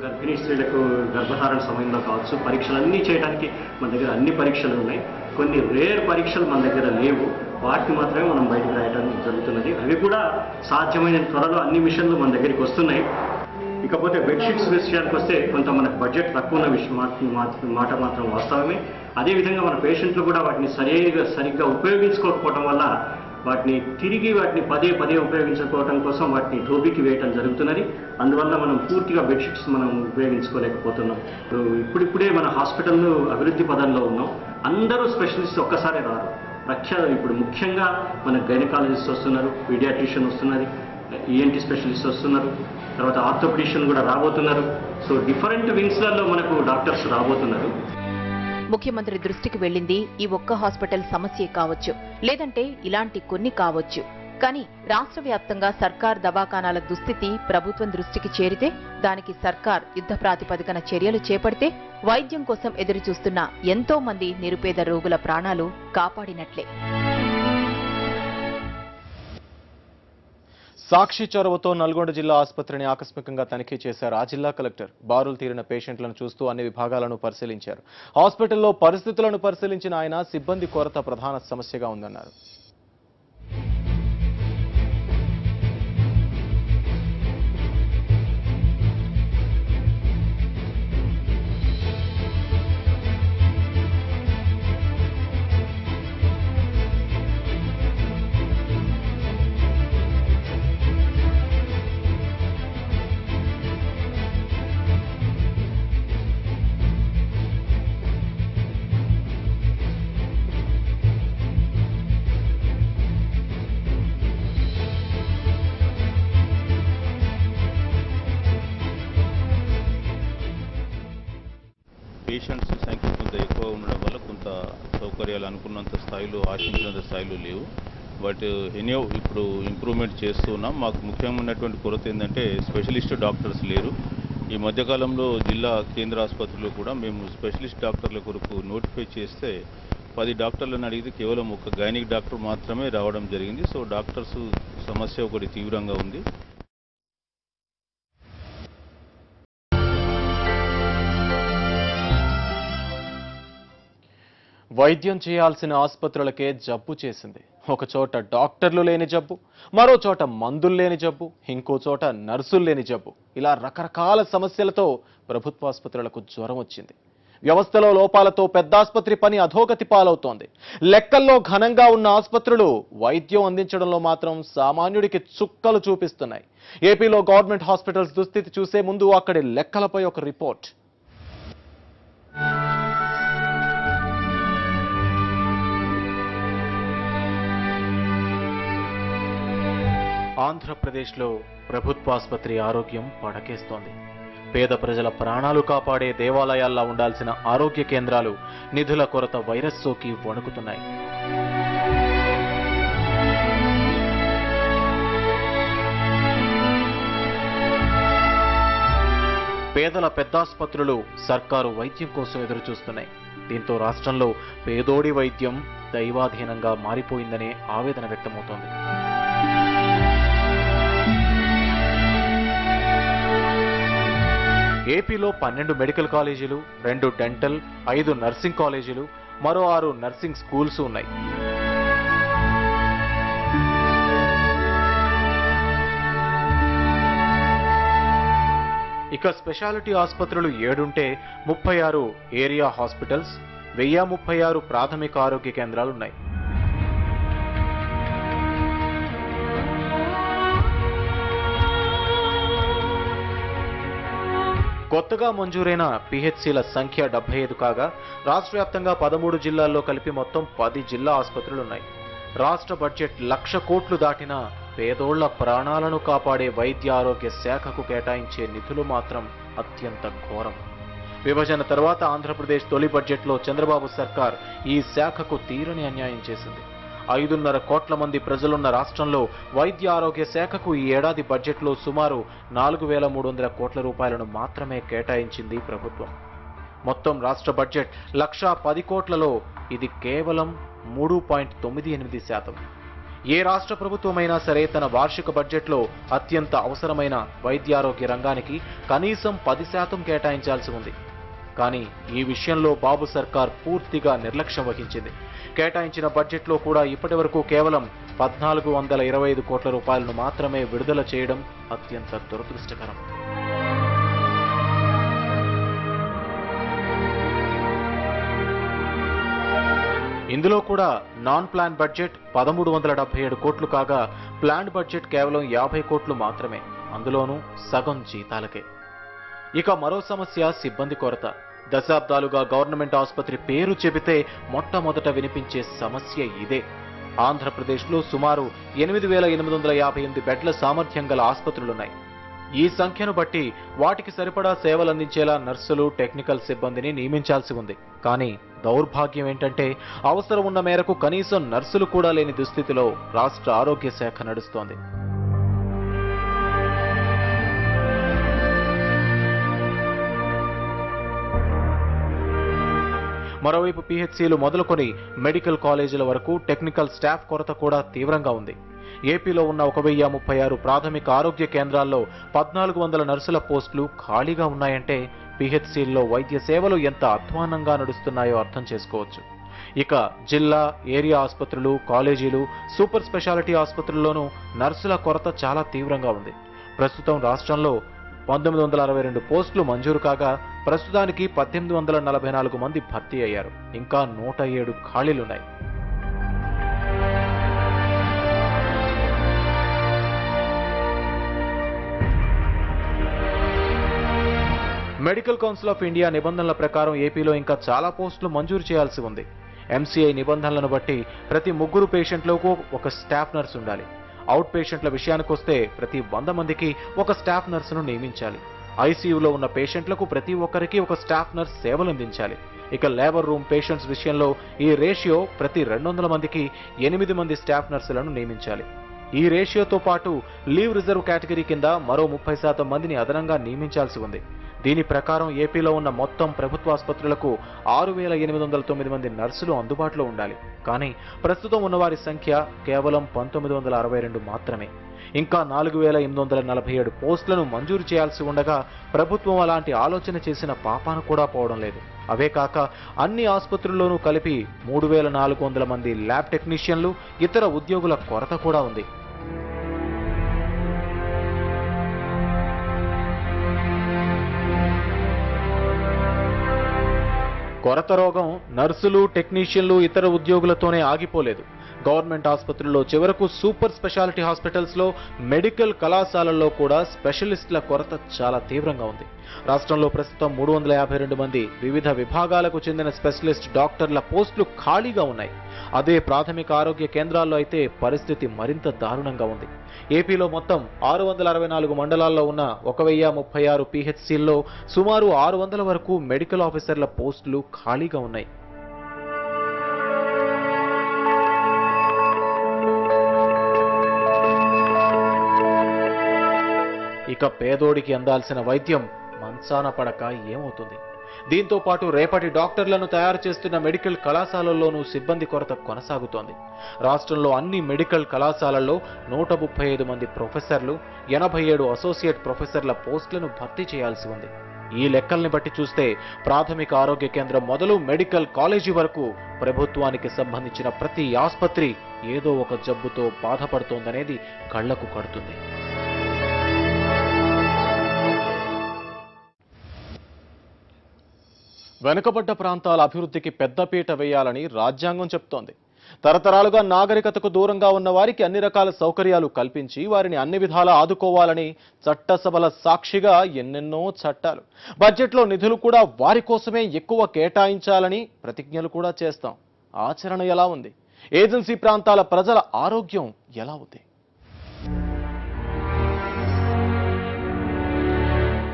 గర్భిణీ స్త్రీలకు గర్భధారణ సమయంలో కావచ్చు, పరీక్షలన్నీ చేయడానికి మన దగ్గర అన్ని పరీక్షలు ఉన్నాయి. కొన్ని రేర్ పరీక్షలు మన దగ్గర లేవు, వాటిని మాత్రమే మనం బయటకు రాయడానికి జరుగుతున్నది. అవి కూడా సాధ్యమైన త్వరలో అన్ని మిషన్లు మన దగ్గరికి వస్తున్నాయి. ఇకపోతే బెడ్షీట్స్ విషయానికి వస్తే కొంత మనకు బడ్జెట్ తక్కువ ఉన్న విషయం మాట మాత్రం వాస్తవమే. అదేవిధంగా మన పేషెంట్లు కూడా వాటిని సరిగ్గా ఉపయోగించుకోకపోవడం వల్ల వాటిని పదే ఉపయోగించుకోవడం కోసం వాటిని ధోబీకి వేయటం జరుగుతున్నది. అందువల్ల మనం పూర్తిగా బెడ్షీట్స్ మనం ఉపయోగించుకోలేకపోతున్నాం. ఇప్పుడిప్పుడే మన హాస్పిటల్ అభివృద్ధి పదంలో ఉన్నాం. అందరూ స్పెషలిస్ట్ ఒక్కసారి రారు. ఇప్పుడు ముఖ్యంగా మన గైనకాలజిస్ట్ వస్తున్నారు, పీడియాట్రిషియన్ వస్తున్నారు, ఈఎన్టీ స్పెషలిస్ట్ వస్తున్నారు, తర్వాత ఆర్థోపెడిషియన్ కూడా రాబోతున్నారు. సో డిఫరెంట్ వింగ్స్లలో మనకు డాక్టర్స్ రాబోతున్నారు. ముఖ్యమంత్రి దృష్టికి వెళ్లింది ఈ ఒక్క హాస్పిటల్ సమస్యే కావచ్చు, లేదంటే ఇలాంటి కొన్ని కావచ్చు. కానీ రాష్ట్ర వ్యాప్తంగా సర్కార్ దవాఖానాల దుస్థితి ప్రభుత్వం దృష్టికి చేరితే, దానికి సర్కార్ యుద్ధ ప్రాతిపదికన చర్యలు చేపడితే వైద్యం కోసం ఎదురుచూస్తున్న ఎంతో మంది నిరుపేద రోగుల ప్రాణాలు కాపాడినట్లే. సాక్షి చొరవతో నల్గొండ జిల్లా ఆసుపత్రిని ఆకస్మికంగా తనిఖీ చేశారు ఆ జిల్లా కలెక్టర్. బారులు తీరిన పేషెంట్లను చూస్తూ అన్ని విభాగాలను పరిశీలించారు. హాస్పిటల్లో పరిస్థితులను పరిశీలించిన ఆయన సిబ్బంది కొరత ప్రధాన సమస్యగా ఉందన్నారు. పేషెంట్స్ సంఖ్య కొంత ఎక్కువ ఉండడం వల్ల కొంత సౌకర్యాలు అనుకున్నంత స్థాయిలో, ఆశించినంత స్థాయిలో లేవు. బట్ ఎనీహౌ ఇప్పుడు ఇంప్రూవ్మెంట్ చేస్తూ ఉన్నాం. మాకు ముఖ్యమైనటువంటి కొరత ఏంటంటే స్పెషలిస్ట్ డాక్టర్స్ లేరు. ఈ మధ్యకాలంలో జిల్లా కేంద్ర ఆసుపత్రిలో కూడా మేము స్పెషలిస్ట్ డాక్టర్ల కొరకు నోటిఫై చేస్తే 10 డాక్టర్లను అడిగితే కేవలం ఒక గైనిక్ డాక్టర్ మాత్రమే రావడం జరిగింది. సో డాక్టర్స్ సమస్య ఒకటి తీవ్రంగా ఉంది. వైద్యం చేయాల్సిన ఆసుపత్రులకే జబ్బు చేసింది. ఒక చోట డాక్టర్లు లేని జబ్బు, మరో చోట మందులు లేని జబ్బు, ఇంకో చోట నర్సులు లేని జబ్బు, ఇలా రకరకాల సమస్యలతో ప్రభుత్వ ఆసుపత్రులకు జ్వరం వచ్చింది. వ్యవస్థలో లోపాలతో పెద్ద ఆసుపత్రి పని అధోగతి పాలవుతోంది. లెక్కల్లో ఘనంగా ఉన్న ఆసుపత్రులు వైద్యం అందించడంలో మాత్రం సామాన్యుడికి చుక్కలు చూపిస్తున్నాయి. ఏపీలో గవర్నమెంట్ హాస్పిటల్స్ దుస్థితి చూసే ముందు అక్కడి లెక్కలపై ఒక రిపోర్ట్. ఆంధ్రప్రదేశ్లో ప్రభుత్వ ఆసుపత్రి ఆరోగ్యం పడకేస్తోంది. పేద ప్రజల ప్రాణాలు కాపాడే దేవాలయాల్లో ఉండాల్సిన ఆరోగ్య కేంద్రాలు నిధుల కొరత వైరస్ సోకి వణుకుతున్నాయి. పేదల పెద్దాసుపత్రులు సర్కారు వైద్యం కోసం ఎదురుచూస్తున్నాయి. దీంతో రాష్ట్రంలో పేదోడి వైద్యం దైవాధీనంగా మారిపోయిందనే ఆవేదన వ్యక్తమవుతోంది. ఏపీలో 12 మెడికల్ కాలేజీలు, 2 డెంటల్, 5 నర్సింగ్ కాలేజీలు, మరో 6 నర్సింగ్ స్కూల్స్ ఉన్నాయి. ఇక స్పెషాలిటీ ఆసుపత్రులు 7 ఉంటే 36 ఏరియా హాస్పిటల్స్, 1036 ప్రాథమిక ఆరోగ్య కేంద్రాలున్నాయి. కొత్తగా మంజూరైన పిహెచ్సిల సంఖ్య 75 కాగా రాష్ట్ర వ్యాప్తంగా 13 జిల్లాల్లో కలిపి మొత్తం 10 జిల్లా ఆసుపత్రులున్నాయి. రాష్ట్ర బడ్జెట్ 1,00,000 కోట్లు దాటినా పేదోళ్ల ప్రాణాలను కాపాడే వైద్య ఆరోగ్య శాఖకు కేటాయించే నిధులు మాత్రం అత్యంత ఘోరం. విభజన తర్వాత ఆంధ్రప్రదేశ్ తొలి బడ్జెట్లో చంద్రబాబు సర్కార్ ఈ శాఖకు తీరని అన్యాయం చేసింది. 5.5 కోట్ల మంది ప్రజలున్న రాష్ట్రంలో వైద్య ఆరోగ్య శాఖకు ఈ ఏడాది బడ్జెట్లో సుమారు 4,300 కోట్ల రూపాయలను మాత్రమే కేటాయించింది ప్రభుత్వం. మొత్తం రాష్ట్ర బడ్జెట్ 1,10 కోట్లలో ఇది కేవలం 3.98%. ఏ రాష్ట్ర ప్రభుత్వమైనా సరే తన వార్షిక బడ్జెట్లో అత్యంత అవసరమైన వైద్యారోగ్య రంగానికి కనీసం 10% కేటాయించాల్సి ఉంది. కానీ ఈ విషయంలో బాబు సర్కార్ పూర్తిగా నిర్లక్ష్యం వహించింది. కేటాయించిన బడ్జెట్లో కూడా ఇప్పటివరకు కేవలం 1,425 కోట్ల రూపాయలను మాత్రమే విడుదల చేయడం అత్యంత దురదృష్టకరం. ఇందులో కూడా నాన్ ప్లాన్ బడ్జెట్ 1,377 కోట్లు కాగా ప్లాన్ బడ్జెట్ కేవలం 50 కోట్లు మాత్రమే, అందులోనూ సగం జీతాలకే. ఇక మరో సమస్య సిబ్బంది కొరత. దశాబ్దాలుగా గవర్నమెంట్ ఆసుపత్రి పేరు చెబితే మొట్టమొదట వినిపించే సమస్య ఇదే. ఆంధ్రప్రదేశ్లో సుమారు 8,858 బెడ్ల సామర్థ్యం గల ఆసుపత్రులున్నాయి. ఈ సంఖ్యను బట్టి వాటికి సరిపడా సేవలందించేలా నర్సులు, టెక్నికల్ సిబ్బందిని నియమించాల్సి ఉంది. కానీ దౌర్భాగ్యం ఏంటంటే అవసరం ఉన్న మేరకు కనీసం నర్సులు కూడా లేని దుస్థితిలో రాష్ట్ర ఆరోగ్య శాఖ నడుస్తోంది. మరోవైపు పిహెచ్సిలు మొదలుకొని మెడికల్ కాలేజీల వరకు టెక్నికల్ స్టాఫ్ కొరత కూడా తీవ్రంగా ఉంది. ఏపీలో ఉన్న 1,036 ప్రాథమిక ఆరోగ్య కేంద్రాల్లో 1,400 నర్సుల పోస్టులు ఖాళీగా ఉన్నాయంటే పిహెచ్సిల్లో వైద్య సేవలు ఎంత అధ్వాన్నంగా నడుస్తున్నాయో అర్థం చేసుకోవచ్చు. ఇక జిల్లా, ఏరియా ఆసుపత్రులు, కాలేజీలు, సూపర్ స్పెషాలిటీ ఆసుపత్రుల్లోనూ నర్సుల కొరత చాలా తీవ్రంగా ఉంది. ప్రస్తుతం రాష్ట్రంలో 1962 పోస్టులు మంజూరు కాగా ప్రస్తుతానికి 1,844 మంది భర్తీ అయ్యారు. ఇంకా 107 ఖాళీలున్నాయి. మెడికల్ కౌన్సిల్ ఆఫ్ ఇండియా నిబంధనల ప్రకారం ఏపీలో ఇంకా చాలా పోస్టులు మంజూరు చేయాల్సి ఉంది. ఎంసీఐ నిబంధనలను బట్టి ప్రతి 3 పేషెంట్లకు ఒక స్టాఫ్ నర్స్ ఉండాలి. అవుట్ పేషెంట్ల విషయానికొస్తే ప్రతి 100 మందికి ఒక స్టాఫ్ నర్సును నియమించాలి. ఐసీయూలో ఉన్న పేషెంట్లకు ప్రతి ఒక్కరికి ఒక స్టాఫ్ నర్స్ సేవలందించాలి. ఇక లేబర్ రూమ్ పేషెంట్స్ విషయంలో ఈ రేషియో ప్రతి 200 మందికి 8 మంది స్టాఫ్ నర్సులను నియమించాలి. ఈ రేషియోతో పాటు లీవ్ రిజర్వ్ కేటగిరీ కింద మరో 30% మందిని అదనంగా నియమించాల్సి ఉంది. దీని ప్రకారం ఏపీలో ఉన్న మొత్తం ప్రభుత్వ ఆసుపత్రులకు 6,809 మంది నర్సులు అందుబాటులో ఉండాలి. కానీ ప్రస్తుతం ఉన్నవారి సంఖ్య కేవలం 1962 మాత్రమే. ఇంకా 4,847 పోస్టులను మంజూరు చేయాల్సి ఉండగా ప్రభుత్వం అలాంటి ఆలోచన చేసిన పాపాన కూడా పోవడం లేదు. అవే కాక అన్ని ఆసుపత్రుల్లోనూ కలిపి 3,400 మంది ల్యాబ్ టెక్నీషియన్లు, ఇతర ఉద్యోగుల కొరత కూడా ఉంది. కొరత రోగం నర్సులు, టెక్నీషియన్లు, ఇతర ఉద్యోగులతోనే ఆగిపోలేదు. గవర్నమెంట్ ఆసుపత్రుల్లో చివరకు సూపర్ స్పెషాలిటీ హాస్పిటల్స్లో, మెడికల్ కళాశాలల్లో కూడా స్పెషలిస్టుల కొరత చాలా తీవ్రంగా ఉంది. రాష్ట్రంలో ప్రస్తుతం 352 మంది వివిధ విభాగాలకు చెందిన స్పెషలిస్ట్ డాక్టర్ల పోస్టులు ఖాళీగా ఉన్నాయి. అదే ప్రాథమిక ఆరోగ్య కేంద్రాల్లో అయితే పరిస్థితి మరింత దారుణంగా ఉంది. ఏపీలో మొత్తం 664 మండలాల్లో ఉన్న 1036 పిహెచ్సిల్లో సుమారు 600 వరకు మెడికల్ ఆఫీసర్ల పోస్టులు ఖాళీగా ఉన్నాయి. ఇక పేదోడికి అందాల్సిన వైద్యం మంచాన పడక ఏమవుతుంది? దీంతో పాటు రేపటి డాక్టర్లను తయారు చేస్తున్న మెడికల్ కళాశాలల్లోనూ సిబ్బంది కొరత కొనసాగుతోంది. రాష్ట్రంలో అన్ని మెడికల్ కళాశాలల్లో 135 మంది ప్రొఫెసర్లు, 87 అసోసియేట్ ప్రొఫెసర్ల పోస్టులను భర్తీ చేయాల్సి ఉంది. ఈ లెక్కల్ని బట్టి చూస్తే ప్రాథమిక ఆరోగ్య కేంద్రం మొదలు మెడికల్ కాలేజీ వరకు ప్రభుత్వానికి సంబంధించిన ప్రతి ఆసుపత్రి ఏదో ఒక జబ్బుతో బాధపడుతోందనేది కళ్లకు కడుతుంది. వెనుకబడ్డ ప్రాంతాల అభివృద్ధికి పెద్దపీట వేయాలని రాజ్యాంగం చెప్తోంది. తరతరాలుగా నాగరికతకు దూరంగా ఉన్న వారికి అన్ని రకాల సౌకర్యాలు కల్పించి వారిని అన్ని విధాలా ఆదుకోవాలని చట్టసభల సాక్షిగా ఎన్నెన్నో చట్టాలు, బడ్జెట్లో నిధులు కూడా వారి కోసమే ఎక్కువ కేటాయించాలని ప్రతిజ్ఞలు కూడా చేస్తాం. ఆచరణ ఎలా ఉంది? ఏజెన్సీ ప్రాంతాల ప్రజల ఆరోగ్యం ఎలా ఉంది?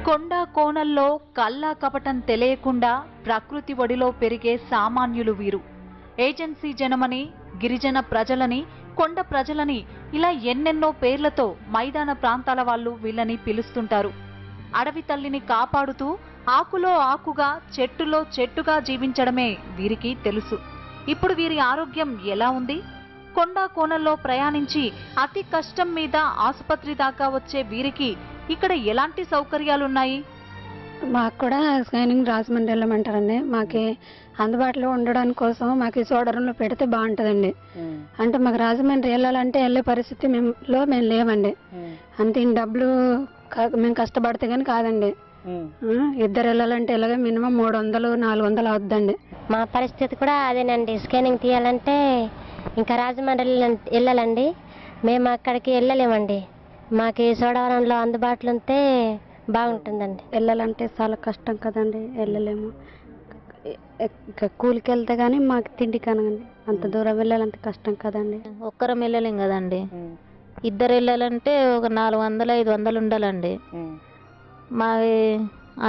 కొండ కోణల్లో కల్లా కపటం తెలియకుండా ప్రకృతి ఒడిలో పెరిగే సామాన్యులు వీరు. ఏజెన్సీ జనమని, గిరిజన ప్రజలని, కొండ ప్రజలని ఇలా ఎన్నెన్నో పేర్లతో మైదాన ప్రాంతాల వాళ్ళు వీళ్ళని పిలుస్తుంటారు. అడవి తల్లిని కాపాడుతూ ఆకులో ఆకుగా, చెట్టులో చెట్టుగా జీవించడమే వీరికి తెలుసు. ఇప్పుడు వీరి ఆరోగ్యం ఎలా ఉంది? కొండ కోణల్లో ప్రయాణించి అతి కష్టం మీద ఆసుపత్రి దాకా వచ్చే వీరికి ఇక్కడ ఎలాంటి సౌకర్యాలున్నాయి? మాకు కూడా స్కానింగ్ రాజమండ్రి వెళ్ళమంటారండి. మాకు అందుబాటులో ఉండడానికి కోసం మాకు సోడరంలో పెడితే బాగుంటుందండి. అంటే మాకు రాజమండ్రి వెళ్ళాలంటే వెళ్ళే పరిస్థితి మేము లేవండి. అంతే డబ్బులు మేము కష్టపడితే కానీ కాదండి. ఇద్దరు వెళ్ళాలంటే ఇలాగే మినిమం 300-400 అవుద్దండి. మా పరిస్థితి కూడా అదేనండి. స్కానింగ్ తీయాలంటే ఇంకా రాజమండ్రి వెళ్ళాలండి. మేము అక్కడికి వెళ్ళలేమండి. మాకు సోడవరంలో అందుబాటులో ఉంటే బాగుంటుందండి. వెళ్ళాలంటే చాలా కష్టం కదండి, వెళ్ళలేము. కూలికి వెళ్తే కానీ మాకు తిండి కనగండి. అంత దూరం వెళ్ళాలంటే కష్టం కదండి. ఒక్కరం వెళ్ళలేం కదండి. ఇద్దరు వెళ్ళాలంటే ఒక 400-500 ఉండాలండి. మా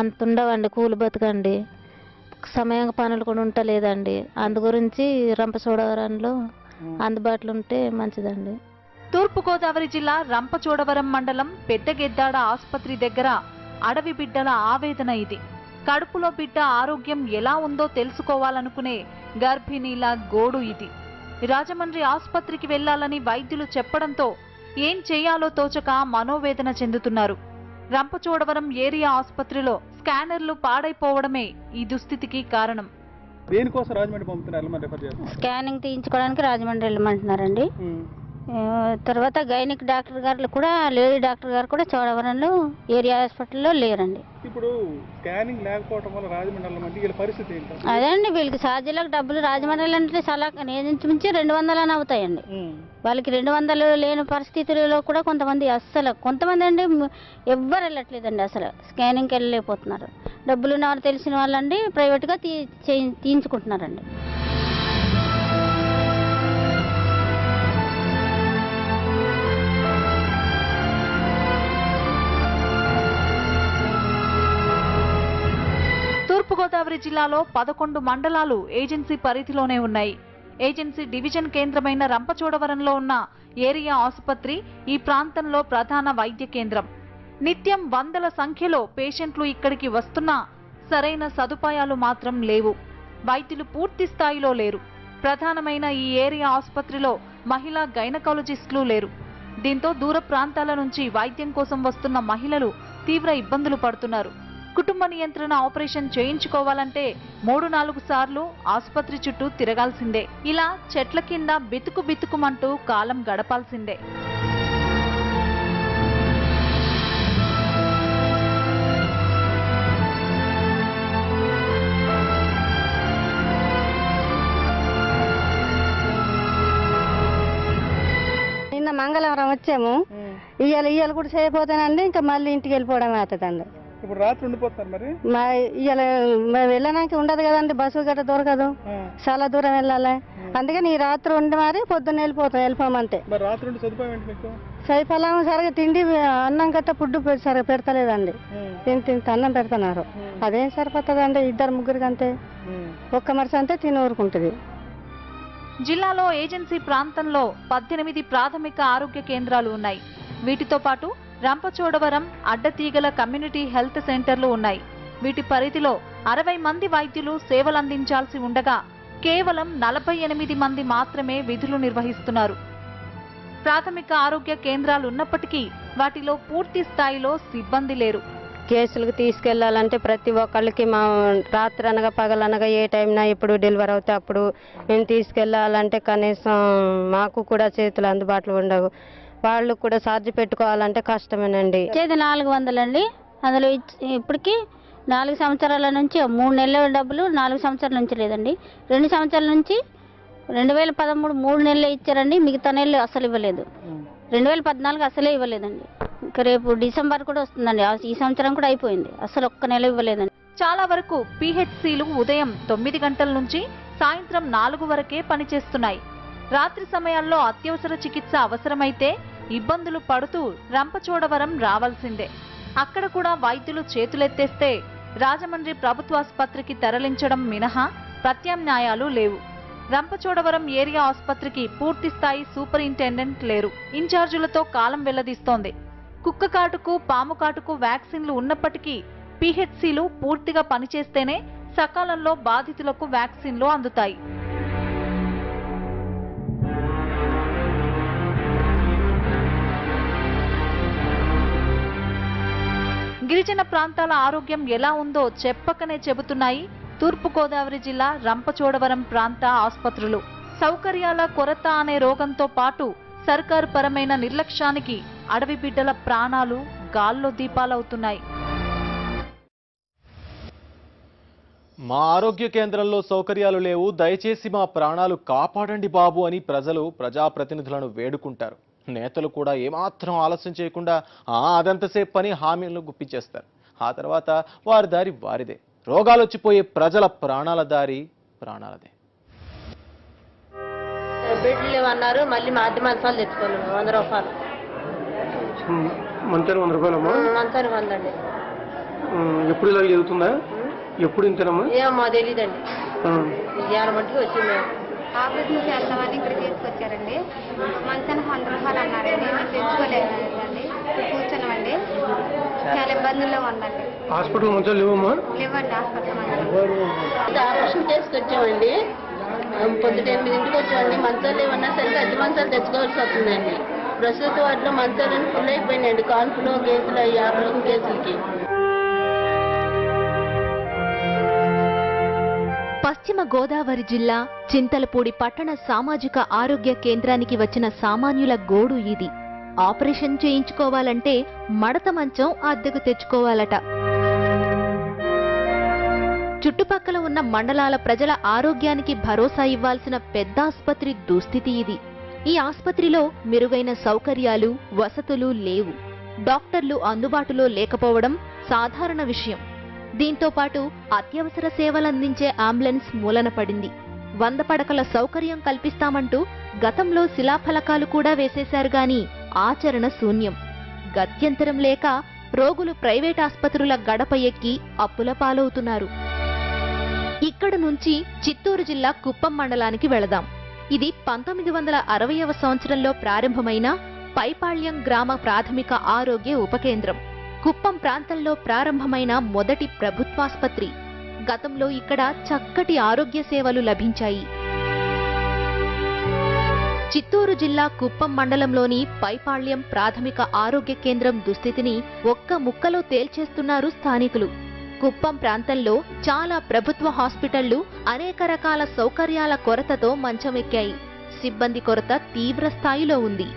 అంత ఉండవండి, కూలి బతకండి. సమయంగా పనులు కూడా ఉంటలేదండి. అందు గురించి రంపచోడవరంలో అందుబాటులో ఉంటే మంచిదండి. తూర్పుగోదావరి జిల్లా రంపచోడవరం మండలం పెద్దగెద్దాడ ఆసుపత్రి దగ్గర అడవి బిడ్డల ఆవేదన ఇది. కడుపులో బిడ్డ ఆరోగ్యం ఎలా ఉందో తెలుసుకోవాలనుకునే గర్భిణీల గోడు ఇది. రాజమండ్రి ఆసుపత్రికి వెళ్లాలని వైద్యులు చెప్పడంతో ఏం చేయాలో తోచక మనోవేదన చెందుతున్నారు. రంపచోడవరం ఏరియా ఆసుపత్రిలో స్కానర్లు పాడైపోవడమే ఈ దుస్థితికి కారణం. దేనికోసం రాజమండ్రి పంపుతున్నారు? స్కానింగ్ తీయించుకోవడానికి రాజమండ్రి వెళ్ళమంటున్నారండి. తర్వాత గైనిక్ డాక్టర్ గారు కూడా, లేడీ డాక్టర్ గారు కూడా చోడవరంలో ఏరియా హాస్పిటల్లో లేరండి. ఇప్పుడు స్కానింగ్ లేకపోవడం వల్ల రాజమండ్రి వీళ్ళ పరిస్థితి ఏంటి? అదే అండి, వీళ్ళకి ఛార్జీలకు డబ్బులు రాజమండ్రి అంటే చాలా నుంచి 200 అని అవుతాయండి. వాళ్ళకి 200 లేని పరిస్థితుల్లో కూడా కొంతమంది అండి ఎవ్వరు వెళ్ళట్లేదండి. అసలు స్కానింగ్కి వెళ్ళలేకపోతున్నారు. డబ్బులు ఉన్న తెలిసిన వాళ్ళండి ప్రైవేట్గా తీయించుకుంటున్నారండి. తూర్పుగోదావరి జిల్లాలో 11 మండలాలు ఏజెన్సీ పరిధిలోనే ఉన్నాయి. ఏజెన్సీ డివిజన్ కేంద్రమైన రంపచోడవరంలో ఉన్న ఏరియా ఆసుపత్రి ఈ ప్రాంతంలో ప్రధాన వైద్య కేంద్రం. నిత్యం వందల సంఖ్యలో పేషెంట్లు ఇక్కడికి వస్తున్నా సరైన సదుపాయాలు మాత్రం లేవు. వైద్యులు పూర్తి స్థాయిలో లేరు. ప్రధానమైన ఈ ఏరియా ఆసుపత్రిలో మహిళా గైనకాలజిస్టులు లేరు. దీంతో దూర ప్రాంతాల నుంచి వైద్యం కోసం వస్తున్న మహిళలు తీవ్ర ఇబ్బందులు పడుతున్నారు. కుటుంబ నియంత్రణ ఆపరేషన్ చేయించుకోవాలంటే 3-4 సార్లు ఆసుపత్రి చుట్టూ తిరగాల్సిందే. ఇలా చెట్ల కింద బితుకుమంటూ కాలం గడపాల్సిందే. నిన్న మంగళవారం వచ్చాము. ఇవాళ కూడా చేయకపోతానండి, ఇంకా మళ్ళీ ఇంటికి వెళ్ళిపోవడం అవుతుందండి. ఇప్పుడు రాత్రి ఉండిపోతారు మరి? ఇవాళ వెళ్ళడానికి ఉండదు కదండి, బస్సు గట్ట దొరకదు, చాలా దూరం వెళ్ళాలి. అందుకని ఈ రాత్రి ఉండి మరి పొద్దున్న వెళ్ళిపోమంటే. రాత్రి ఉండి సదుపాయం ఏంటి మీకు? సరిఫలం సరిగా తిండి అన్నం గట్ట ఫుడ్ సరిగా పెడతలేదండి. తింటే అన్నం పెడుతున్నారు, అదేం సరిపోతుందండి 2-3 అంతే. ఒక్క మనిషి అంతే తిని ఊరుకుంటుంది. జిల్లాలో ఏజెన్సీ ప్రాంతంలో 18 ప్రాథమిక ఆరోగ్య కేంద్రాలు ఉన్నాయి. వీటితో పాటు రంపచోడవరం, అడ్డతీగల కమ్యూనిటీ హెల్త్ సెంటర్లు ఉన్నాయి. వీటి పరిధిలో 60 మంది వైద్యులు సేవలందించాల్సి ఉండగా కేవలం 48 మంది మాత్రమే విధులు నిర్వహిస్తున్నారు. ప్రాథమిక ఆరోగ్య కేంద్రాలు ఉన్నప్పటికీ వాటిలో పూర్తి స్థాయిలో సిబ్బంది లేరు. కేసులకు తీసుకెళ్లాలంటే ప్రతి ఒక్కళ్ళకి మా రాత్రి అనగా పగలనగా ఏ టైంనా ఇప్పుడు డెలివరీ అవుతే అప్పుడు మేము తీసుకెళ్లాలంటే కనీసం మాకు కూడా చేతులు అందుబాటులో ఉండవు. వాళ్ళు కూడా ఛార్జ్ పెట్టుకోవాలంటే కష్టమేనండి. ఇచ్చేది 400 అండి. అందులో ఇప్పటికి 4 సంవత్సరాల నుంచి 3 నెలల డబ్బులు 4 సంవత్సరాల నుంచి లేదండి. 2 సంవత్సరాల నుంచి 2013 3 నెలలు ఇచ్చారండి. మిగతా నెలలు అసలు ఇవ్వలేదు. 2014 అసలే ఇవ్వలేదండి. ఇంకా రేపు డిసెంబర్ కూడా వస్తుందండి. ఈ సంవత్సరం కూడా అయిపోయింది, అసలు ఒక్క నెల ఇవ్వలేదండి. చాలా వరకు పిహెచ్సిలు ఉదయం 9 గంటల నుంచి సాయంత్రం 4 వరకే పనిచేస్తున్నాయి. రాత్రి సమయాల్లో అత్యవసర చికిత్స అవసరమైతే ఇబ్బందులు పడుతూ రంపచోడవరం రావాల్సిందే. అక్కడ కూడా వైద్యులు చేతులెత్తేస్తే రాజమండ్రి ప్రభుత్వాసుపత్రికి తరలించడం మినహా ప్రత్యామ్నాయాలు లేవు. రంపచోడవరం ఏరియా ఆసుపత్రికి పూర్తి స్థాయి సూపరింటెండెంట్ లేరు. ఇన్ఛార్జీలతో కాలం వెళ్లదీస్తోంది. కుక్క కాటుకు, పాము కాటుకు వ్యాక్సిన్లు ఉన్నప్పటికీ పిహెచ్సిలు పూర్తిగా పనిచేస్తేనే సకాలంలో బాధితులకు వ్యాక్సిన్లు అందుతాయి. గిరిజన ప్రాంతాల ఆరోగ్యం ఎలా ఉందో చెప్పకనే చెబుతున్నాయి తూర్పుగోదావరి జిల్లా రంపచోడవరం ప్రాంత ఆసుపత్రులు. సౌకర్యాల కొరత అనే రోగంతో పాటు సర్కారు పరమైన నిర్లక్ష్యానికి అడవి బిడ్డల ప్రాణాలు గాల్లో దీపాలవుతున్నాయి. మా ఆరోగ్య కేంద్రంలో సౌకర్యాలు లేవు, దయచేసి మా ప్రాణాలు కాపాడండి బాబు అని ప్రజలు ప్రజాప్రతినిధులను వేడుకుంటారు. నేతలు కూడా ఏమాత్రం ఆలస్యం చేయకుండా అదంతసేపు పని హామీలను గుప్పించేస్తారు. ఆ తర్వాత వారి దారి వారిదే. రోగాలు వచ్చిపోయే ప్రజల ప్రాణాల దారి ప్రాణాలదే. బెడ్లు లేవన్నారు, మళ్ళీ మాధ్యమాంశాలు తెచ్చుకోలేదు. 100 రూపాయలు మంచానికి 100 రూపాయలమ్మా? మంచానికి 100 అండి. ఎప్పుడు ఇలా జరుగుతుందా? ఎప్పుడు ఇంతేనమ్మా? ఏమో తెలీదండి. ఇవాళ మట్టికి వచ్చింది. ఆపరేషన్ చేస్తామని ఇక్కడ తీసుకొచ్చారండి. మంచానికి 100 రూపాయలు అన్నారండి. మేము తెచ్చుకోలేదండి, కూర్చున్నామండి. చాలా ఇబ్బందుల్లో ఉందండి. హాస్పిటల్ మంచాలు లేవమ్మా? లేవండి హాస్పిటల్. ఆపరేషన్ చేసుకొచ్చామండి. పొద్దుట 8 వచ్చామండి. మంచాలు ఏమన్నా సరిగ్గా అద్దె మంచాలు తెచ్చుకోవాల్సి వస్తుందండి. ప్రస్తుత వాటిలో మంచాలు ఫుల్ అయిపోయినాయండి. కాన్పులో కేసులు అయ్యి ఆపరేషన్ కేసులకి. పశ్చిమ గోదావరి జిల్లా చింతలపూడి పట్టణ సామాజిక ఆరోగ్య కేంద్రానికి వచ్చిన సామాన్యుల గోడు ఇది. ఆపరేషన్ చేయించుకోవాలంటే మడత మంచం అద్దెకు తెచ్చుకోవాలట. చుట్టుపక్కల ఉన్న మండలాల ప్రజల ఆరోగ్యానికి భరోసా ఇవ్వాల్సిన పెద్ద ఆసుపత్రి దుస్థితి ఇది. ఈ ఆసుపత్రిలో మెరుగైన సౌకర్యాలు, వసతులు లేవు. డాక్టర్లు అందుబాటులో లేకపోవడం సాధారణ విషయం. దీంతో పాటు అత్యవసర సేవలందించే అంబులెన్స్ మూలన పడింది. 100 పడకల సౌకర్యం కల్పిస్తామంటూ గతంలో శిలాఫలకాలు కూడా వేసేశారు గాని ఆచరణ శూన్యం. గత్యంతరం లేక రోగులు ప్రైవేట్ ఆసుపత్రుల గడప ఎక్కి అప్పుల పాలవుతున్నారు. ఇక్కడ నుంచి చిత్తూరు జిల్లా కుప్పం మండలానికి వెళదాం. ఇది 1960వ సంవత్సరంలో ప్రారంభమైన పైపాళ్యం గ్రామ ప్రాథమిక ఆరోగ్య ఉపకేంద్రం. కుప్పం ప్రాంతంలో ప్రారంభమైన మొదటి ప్రభుత్వాసుపత్రి. గతంలో ఇక్కడ చక్కటి ఆరోగ్య సేవలు లభించాయి. చిత్తూరు జిల్లా కుప్పం మండలంలోని పైపాళ్యం ప్రాథమిక ఆరోగ్య కేంద్రం దుస్థితిని ఒక్క ముక్కలో తేల్చేస్తున్నారు స్థానికులు. కుప్పం ప్రాంతంలో చాలా ప్రభుత్వ హాస్పిటళ్లు అనేక రకాల సౌకర్యాల కొరతతో మంచమెక్కాయి. సిబ్బంది కొరత తీవ్ర స్థాయిలో ఉంది.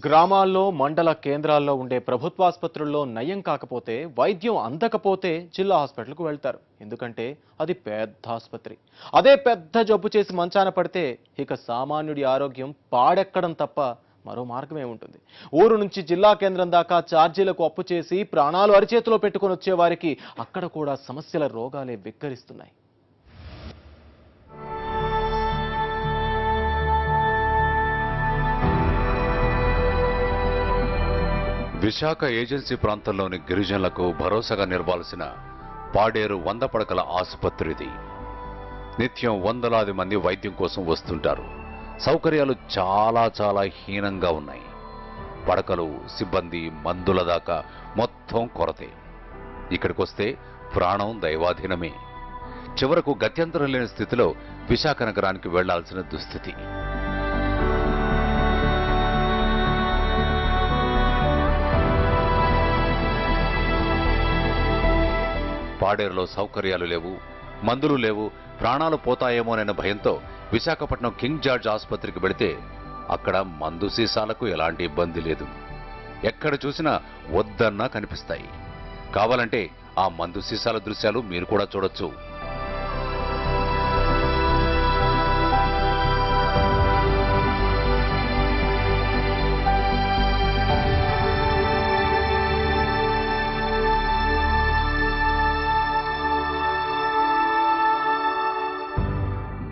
గ్రామాల్లో మండల కేంద్రాల్లో ఉండే ప్రభుత్వాసుపత్రుల్లో నయం కాకపోతే, వైద్యం అందకపోతే జిల్లా హాస్పిటల్కు వెళ్తారు. ఎందుకంటే అది పెద్ద ఆసుపత్రి. అదే పెద్ద జబ్బు చేసి మంచాన పడితే ఇక సామాన్యుడి ఆరోగ్యం పాడెక్కడం తప్ప మరో మార్గమే ఉంటుంది. ఊరు నుంచి జిల్లా కేంద్రం దాకా ఛార్జీలకు అప్పు చేసి ప్రాణాలు అరిచేతిలో పెట్టుకుని వచ్చే వారికి అక్కడ కూడా సమస్యల రోగాలే వెక్కరిస్తున్నాయి. విశాఖ ఏజెన్సీ ప్రాంతంలోని గిరిజనులకు భరోసాగా నిలవాల్సిన పాడేరు 100 పడకల ఆసుపత్రిది. నిత్యం వందలాది మంది వైద్యం కోసం వస్తుంటారు. సౌకర్యాలు చాలా హీనంగా ఉన్నాయి. పడకలు, సిబ్బంది, మందుల దాకా మొత్తం కొరతే. ఇక్కడికొస్తే ప్రాణం దైవాధీనమే. చివరకు గత్యంతరం లేని స్థితిలో విశాఖ నగరానికి వెళ్లాల్సిన దుస్థితి. పాడేరులో సౌకర్యాలు లేవు, మందులు లేవు, ప్రాణాలు పోతాయేమోనన్న భయంతో విశాఖపట్నం కింగ్ జార్జ్ ఆసుపత్రికి వెళితే అక్కడ మందు సీసాలకు ఎలాంటి ఇబ్బంది లేదు. ఎక్కడ చూసినా వద్దన్నా కనిపిస్తాయి. కావాలంటే ఆ మందు సీసాల దృశ్యాలు మీరు కూడా చూడొచ్చు.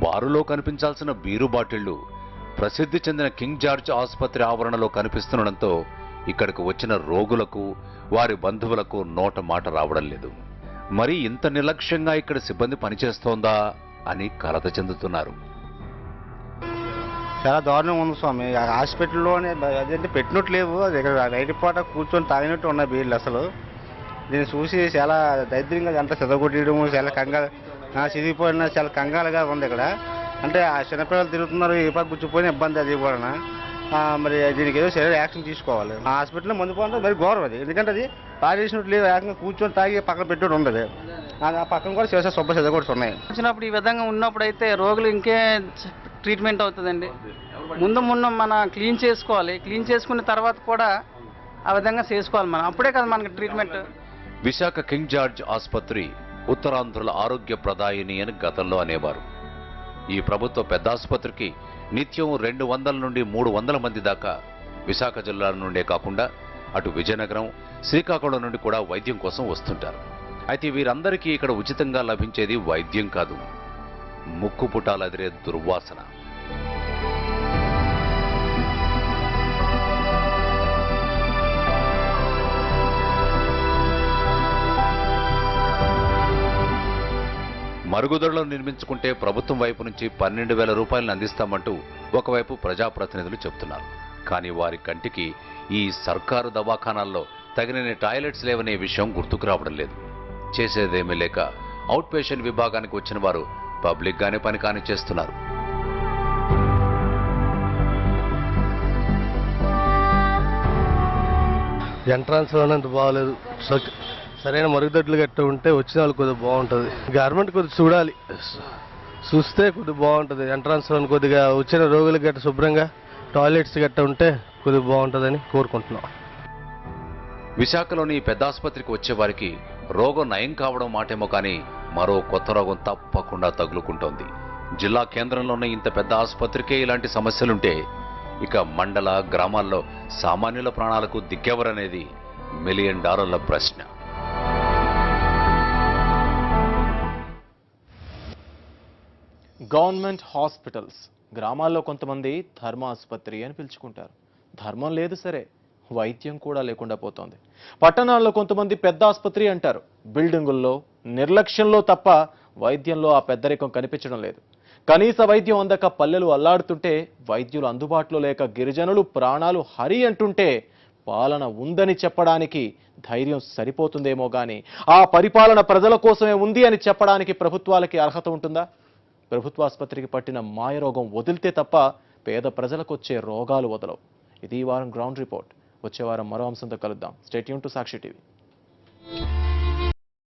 బారులో కనిపించాల్సిన బీరు బాటిళ్లు ప్రసిద్ధి చెందిన కింగ్ జార్జ్ ఆసుపత్రి ఆవరణలో కనిపిస్తుండటంతో ఇక్కడికి వచ్చిన రోగులకు, వారి బంధువులకు నోట మాట రావడం లేదు. మరి ఇంత నిర్లక్ష్యంగా ఇక్కడ సిబ్బంది పనిచేస్తోందా అని కలత చెందుతున్నారు. చాలా దారుణంగా ఉంది స్వామి. హాస్పిటల్లోనే అదేంటి పెట్టినట్టు లేవు. అది నైట్ పూట కూర్చొని తాగినట్టు ఉన్న బీర్లు. అసలు దీన్ని చూసి చాలా దరిద్రంగా అంతా చెదగొట్టడం, చాలా కంగారు చిరిగిపోయిన చాలా కంగారుగా ఉంది ఇక్కడ. అంటే ఆ చిన్నపిల్లలు తిరుగుతున్నారు, ఏ పక్క గుచ్చిపోయిన ఇబ్బంది. అది కూడా మరి దీనికి ఏదో సరైన యాక్షన్ తీసుకోవాలి. ఆ హాస్పిటల్లో మందు పోతే మరి ఘోరం అది. ఎందుకంటే అది తాగేసినట్టు లేదు, ఏకంగా కూర్చొని తాగి పక్కన పెట్టుడు ఉండదు. ఆ పక్కన కూడా చేసే శుభ్ర చెదగొట్టు ఉన్నాయి. వచ్చినప్పుడు ఈ విధంగా ఉన్నప్పుడు అయితే రోగులు ఇంకే ట్రీట్మెంట్ అవుతుందండి. ముందు మన క్లీన్ చేసుకోవాలి. క్లీన్ చేసుకున్న తర్వాత కూడా ఆ విధంగా చేసుకోవాలి మనం. అప్పుడే కదా మనకి ట్రీట్మెంట్. విశాఖ కింగ్ జార్జ్ ఆసుపత్రి ఉత్తరాంధ్రుల ఆరోగ్య ప్రదాయిని అని గతంలో అనేవారు. ఈ ప్రభుత్వ పెద్ద ఆసుపత్రికి నిత్యం 200 నుండి 300 మంది దాకా విశాఖ జిల్లా నుండే కాకుండా అటు విజయనగరం, శ్రీకాకుళం నుండి కూడా వైద్యం కోసం వస్తుంటారు. అయితే వీరందరికీ ఇక్కడ ఉచితంగా లభించేది వైద్యం కాదు, ముక్కు పుటాలెదిరే దుర్వాసన. మరుగుదొడ్లు నిర్మించుకుంటే ప్రభుత్వం వైపు నుంచి 12,000 రూపాయలను అందిస్తామంటూ ఒకవైపు ప్రజాప్రతినిధులు చెబుతున్నారు. కానీ వారి కంటికి ఈ సర్కారు దవాఖానాల్లో తగినన్ని టాయిలెట్స్ లేవనే విషయం గుర్తుకు రావడం లేదు. చేసేదేమీ లేక అవుట్ పేషెంట్ విభాగానికి వచ్చిన వారు పబ్లిక్ గానే పని కాని చేస్తున్నారు. ఎంట్రన్స్ అంత బాగలేదు. సరైన మరుగుదొడ్లు గట్ట ఉంటే వచ్చిన వాళ్ళు కొద్దిగా బాగుంటుంది. గవర్నమెంట్ కొద్దిగా చూడాలి, చూస్తే కొద్దిగా బాగుంటుంది. ఎంట్రన్స్ కొద్దిగా వచ్చిన రోగులకు గట్ట శుభ్రంగా టాయిలెట్స్ గట్ట ఉంటే కొద్దిగా బాగుంటుందని కోరుకుంటున్నాం. విశాఖలోని పెద్ద ఆసుపత్రికి వచ్చే వారికి రోగం నయం కావడం మాటేమో కానీ మరో కొత్త రోగం తప్పకుండా తగులుకుంటోంది. జిల్లా కేంద్రంలోనే ఇంత పెద్ద ఆసుపత్రికే ఇలాంటి సమస్యలుంటే ఇక మండల, గ్రామాల్లో సామాన్యుల ప్రాణాలకు దిక్కెవరనేది $1 మిలియన్ ప్రశ్న. గవర్నమెంట్ హాస్పిటల్స్ గ్రామాల్లో కొంతమంది ధర్మ ఆసుపత్రి అని పిలుచుకుంటారు. ధర్మం లేదు సరే, వైద్యం కూడా లేకుండా పోతోంది. పట్టణాల్లో కొంతమంది పెద్ద ఆసుపత్రి అంటారు. బిల్డింగుల్లో నిర్లక్ష్యంలో తప్ప వైద్యంలో ఆ పెద్దరికం కనిపించడం లేదు. కనీస వైద్యం అందక పల్లెలు అల్లాడుతుంటే, వైద్యులు అందుబాటులో లేక గిరిజనులు ప్రాణాలు హరి అంటుంటే పాలన ఉందని చెప్పడానికి ధైర్యం సరిపోతుందేమో గాని ఆ పరిపాలన ప్రజల కోసమే ఉంది అని చెప్పడానికి ప్రభుత్వాలకి అర్హత ఉంటుందా? ప్రభుత్వాసుపత్రికి పట్టిన మాయరోగం వదిలితే తప్ప పేద ప్రజలకు వచ్చే రోగాలు వదలవు. ఇది ఈ వారం గ్రౌండ్ రిపోర్ట్. వచ్చే వారం మరో అంశంతో కలుద్దాం. Stay tune to Sakshi TV.